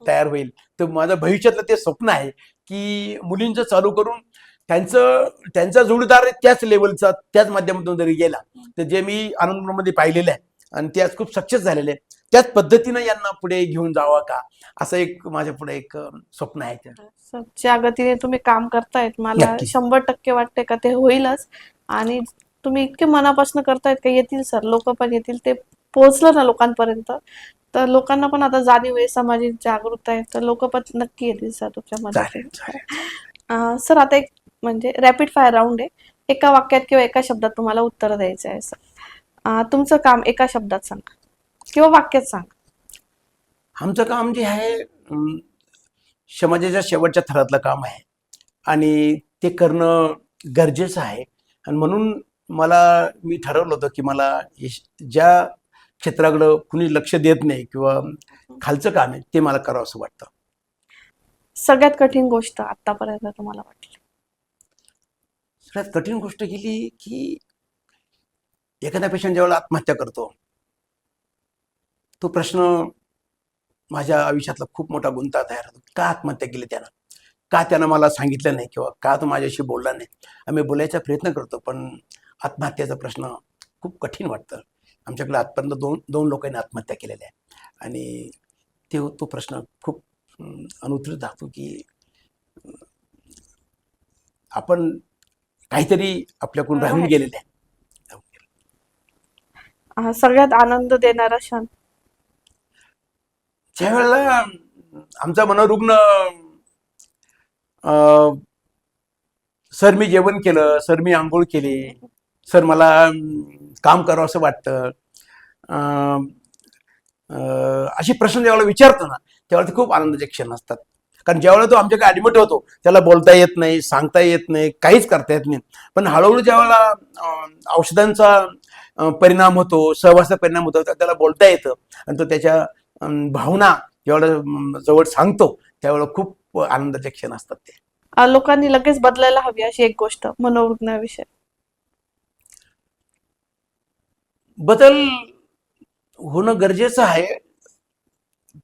तयार होईल. तर माझं भविष्यातलं ते स्वप्न आहे की मुलींचं चालू करून त्यांचा जोडीदार त्याच लेवलचा, त्याच माध्यमातून जरी गेला तर जे मी आनंदमध्ये पाहिलेलं आहे आणि ते आज खूप सक्सेस झालेले आहे, त्याच पद्धतीनं यांना पुढे घेऊन जावा का, असं एक माझ्या पुढे एक स्वप्न आहे. सर, ज्या गतीने तुम्ही काम करतायत मला नक्कीच. 100% वाटते का ते होईलच. आणि तुम्ही इतके मनापासून करतायत का येतील सर, लोक पण येतील. ते पोहोचलं ना लोकांपर्यंत तर लोकांना पण आता जाणीव आहे, सामाजिक जागरूकता आहे, तर लोक पण नक्की येतील सर तुमच्या चालेल, मदतीने. सर, आता एक म्हणजे रॅपिड फायर राऊंड आहे. एका वाक्यात किंवा एका शब्दात तुम्हाला उत्तर द्यायचं आहे सर. तुमचं काम एका शब्दात सांगा किंवा वाक्यात सांगा. आमचं काम जे आहे समाजाच्या शेवटच्या थरातलं काम आहे आणि ते करणं गरजेचं आहे. आणि म्हणून मी ठरवलं होतं की मला ज्या क्षेत्राकडं कुणी लक्ष देत नाही किंवा खालचं काम आहे ते मला करावं असं वाटतं. सगळ्यात कठीण गोष्ट आतापर्यंत तुम्हाला वाटली? सगळ्यात कठीण गोष्ट गेली की एखादा पेशंट ज्यावेळेला आत्महत्या करतो, तो प्रश्न माझ्या आयुष्यातला खूप मोठा गुंता तयार होतो. का आत्महत्या केली त्यानं, का त्यानं मला सांगितलं नाही किंवा का तो माझ्याशी बोलला नाही. आम्ही बोलायचा प्रयत्न करतो पण आत्महत्याचा प्रश्न खूप कठीण वाटतं. आमच्याकडे आजपर्यंत दोन लोकांनी आत्महत्या केलेल्या आहे आणि तो प्रश्न खूप अनुत्तरित राहतो की आपण काहीतरी आपल्याकडून राहून गेलेले आहे. सगळ्यात आनंद देणारा क्षण? ज्यावेळेला आमचा मनोरुग्ण सर मी जेवण केलं, सर मी आंघोळ केली, सर मला काम करावं असं वाटतं, असे प्रश्न ज्यावेळेला विचारतो ना त्यावेळेला ते खूप आनंदाचे क्षण असतात. कारण ज्यावेळेला तो आमच्याकडे ऍडमिट होतो त्याला बोलता येत नाही, सांगता येत नाही, काहीच करता येत नाही. पण हळूहळू ज्यावेळेला औषधांचा परिणाम होतो, सहवासाचा परिणाम होतो, त्याला बोलता येतं आणि तो त्याच्या भावना जेवढं जवळ सांगतो त्यावेळेला खूप आनंदाचे क्षण असतात ते. लोकांनी लगेच बदलायला हवी अशी एक गोष्ट मनोरुग्णाविषयी? बदल होणं गरजेचं आहे.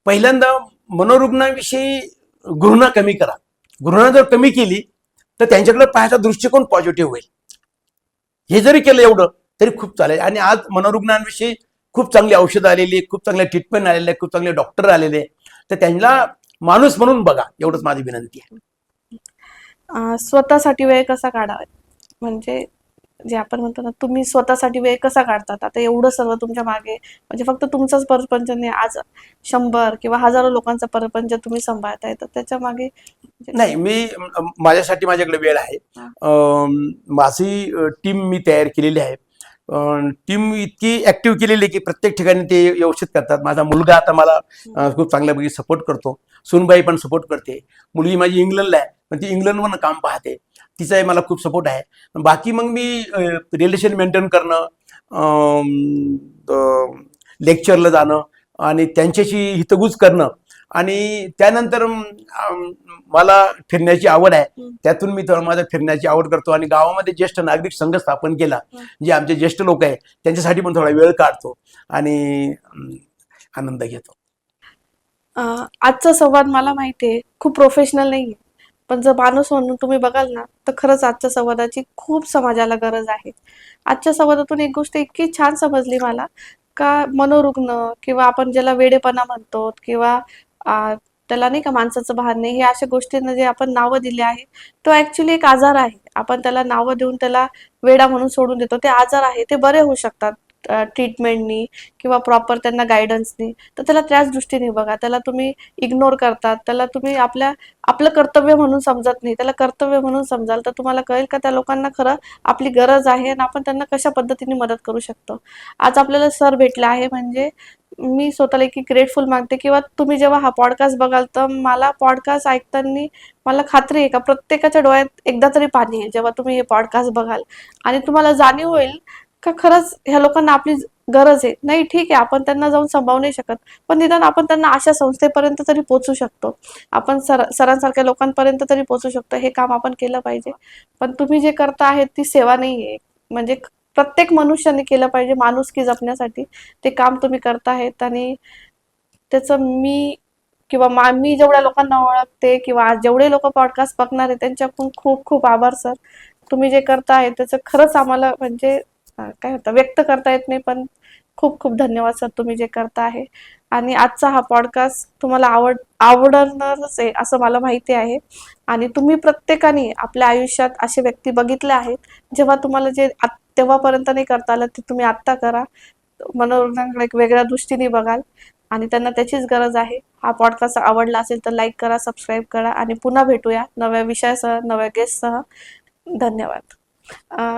पहिल्यांदा मनोरुग्णाविषयी घृणा कमी करा. घृणा जर कमी केली तर त्यांच्याकडे पाहायचा दृष्टिकोन पॉझिटिव्ह होईल. हे जरी केलं एवढं तरी खूप चालेल. आणि आज मनोरुग्णांविषयी खूप चांगली औषधं आलेली आहे, खूप चांगले ट्रीटमेंट आलेले आहे, खूप चांगले डॉक्टर आलेले आहे. तर त्यांना माणूस म्हणून बघा, एवढंच माझी विनंती आहे. स्वतःसाठी वेळ कसा काढावा, म्हणजे जे आपण म्हणतो ना, तुम्ही स्वतःसाठी वेळ कसा काढतात? आता एवढं सर्व तुमच्या मागे, म्हणजे फक्त तुमचाच परपंच नाही, आज 100 किंवा हजारो लोकांचा परपंच तुम्ही सांभाळताय, तर त्याच्या मागे नाही, मी माझ्यासाठी माझ्याकडे वेळ आहे. माझी टीम मी तयार केलेली आहे. टीम इतकी ऍक्टिव्ह केलेली आहे की प्रत्येक ठिकाणी ते व्यवस्थित करतात. माझा मुलगा आता मला खूप चांगल्यापैकी सपोर्ट करतो. सुनबाई पण सपोर्ट करते. मुलगी माझी इंग्लंडला आहे, पण ती इंग्लंडवरनं काम पाहते. तिचाही मला खूप सपोर्ट आहे. बाकी मग मी रिलेशन मेंटेन करणं, लेक्चरला जाणं आणि त्यांच्याशी हितगुज करणं, आणि त्यानंतर मला फिरण्याची आवड आहे. त्यातून मी थोडं माझं फिरण्याची आवड करतो आणि गावामध्ये ज्येष्ठ नागरिक संघ स्थापन केला, जे आमचे ज्येष्ठ लोक आहेत त्यांच्यासाठी पण थोडा वेळ काढतो आणि आनंद घेतो. आजचा संवाद मला माहितीये खूप प्रोफेशनल नाहीये, पण जर माणूस म्हणून तुम्ही बघाल ना, तर खरंच आजच्या संवादाची खूप समाजाला गरज आहे. आजच्या संवादातून एक गोष्ट इतकी छान समजली मला, का मनोरुग्ण किंवा आपण ज्याला वेडेपणा म्हणतो किंवा त्याला नाही का माणसाचं भान नाही, हे अशा गोष्टींना जे आपण नावं दिली आहे, तो ऍक्च्युली एक आजार आहे. आपण त्याला नावं देऊन त्याला वेडा म्हणून सोडून देतो. ते आजार आहे, ते बरे होऊ शकतात ट्रीटमेंटनी किंवा प्रॉपर त्यांना गायडन्सनी. तर त्याला त्याच दृष्टीने बघा. त्याला तुम्ही इग्नोर करतात, त्याला तुम्ही आपलं कर्तव्य म्हणून समजत नाही, त्याला कर्तव्य म्हणून समजाल तर तुम्हाला कळेल का त्या लोकांना खरं आपली गरज आहे आणि आपण त्यांना कशा पद्धतीने मदत करू शकतो. आज आपल्याला सर भेटले आहे, म्हणजे मी स्वतःला एक ग्रेटफुल मानते. किंवा तुम्ही जेव्हा हा पॉडकास्ट बघाल तर मला पॉडकास्ट ऐकताना मला खात्री आहे का प्रत्येकाच्या डोळ्यात एकदा तरी पाणी आहे जेव्हा तुम्ही हे पॉडकास्ट बघाल, आणि तुम्हाला जाणीव होईल का खरंच ह्या लोकांना आपली गरज आहे. नाही ठीक आहे, आपण त्यांना जाऊन सांभाळू नाही शकत, पण निदान आपण त्यांना अशा संस्थेपर्यंत तरी पोहोचू शकतो. आपण सरांसारख्या लोकांपर्यंत तरी पोहोचू शकतो. हे काम आपण केलं पाहिजे. पण तुम्ही जे करता आहे ती सेवा नाहीये, म्हणजे प्रत्येक मनुष्याने केलं पाहिजे माणुसकी जपण्यासाठी ते काम तुम्ही करताहेत. आणि त्याचं मी जेवढ्या लोकांना ओळखते किंवा आज जेवढे लोक पॉडकास्ट बघणार आहे त्यांच्याकडून खूप खूप आभार सर. तुम्ही जे करताय त्याचं खरंच आम्हाला म्हणजे काय होतं, व्यक्त करता येत नाही, पण खूप खूप धन्यवाद सर तुम्ही जे करता आहे. आणि आजचा हा पॉडकास्ट तुम्हाला आवडणारच आहे असं मला माहिती आहे. आणि तुम्ही प्रत्येकाने आपल्या आयुष्यात असे व्यक्ती बघितले आहेत, जेव्हा तुम्हाला जे तेव्हापर्यंत नाही करता आलं ते तुम्ही आत्ता करा. मनोरंजनाकडे एक वेगळ्या दृष्टीने बघाल आणि त्यांना त्याचीच गरज आहे. हा पॉडकास्ट आवडला असेल तर लाईक करा, सबस्क्राईब करा आणि पुन्हा भेटूया नव्या विषयासह, नव्या गेस्टसह. धन्यवाद.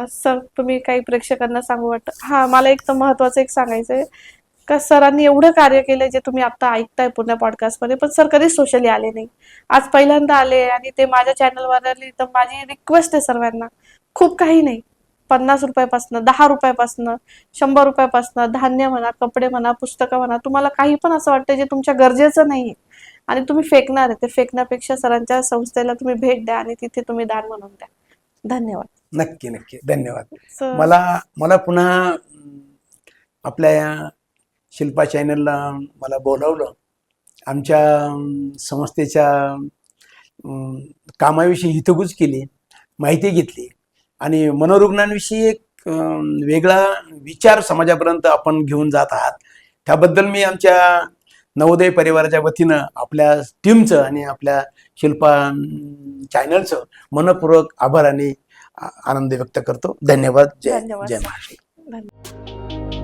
सर तुम्ही काही प्रेक्षकांना सांगू वाटतं? हा, मला एक तर महत्वाचं एक सांगायचंय का सरांनी एवढं कार्य केलंय जे तुम्ही आता ऐकताय पूर्ण पॉडकास्टमध्ये, पण सर कधीच सोशली आले नाही. आज पहिल्यांदा आले आणि ते माझ्या चॅनलवर आले. तर माझी रिक्वेस्ट आहे सर्वांना, खूप काही नाही, 50 रुपयापासनं, 10 रुपयापासनं, 100 रुपयापासनं, धान्य म्हणा, कपडे म्हणा, पुस्तकं म्हणा, तुम्हाला काही पण असं वाटतं जे तुमच्या गरजेचं नाहीये आणि तुम्ही फेकणार आहे, ते फेकण्यापेक्षा सरांच्या संस्थेला तुम्ही भेट द्या आणि तिथे तुम्ही दान म्हणून द्या. धन्यवाद. नक्की नक्की, धन्यवाद. सर मला पुन्हा आपल्या या शिल्पा चॅनलला मला बोलावलं, आमच्या संस्थेच्या कामाविषयी हितगुज केली, माहिती घेतली आणि मनोरुग्णांविषयी एक वेगळा विचार समाजापर्यंत आपण घेऊन जात आहात. त्याबद्दल मी आमच्या नवोदय परिवाराच्या वतीनं आपल्या टीमचं आणि आपल्या शिल्पा चॅनलचं मनपूर्वक आभार आणि आनंद व्यक्त करतो. धन्यवाद. जय धन्यवाद. जय महाराष्ट्र. धन्यवाद.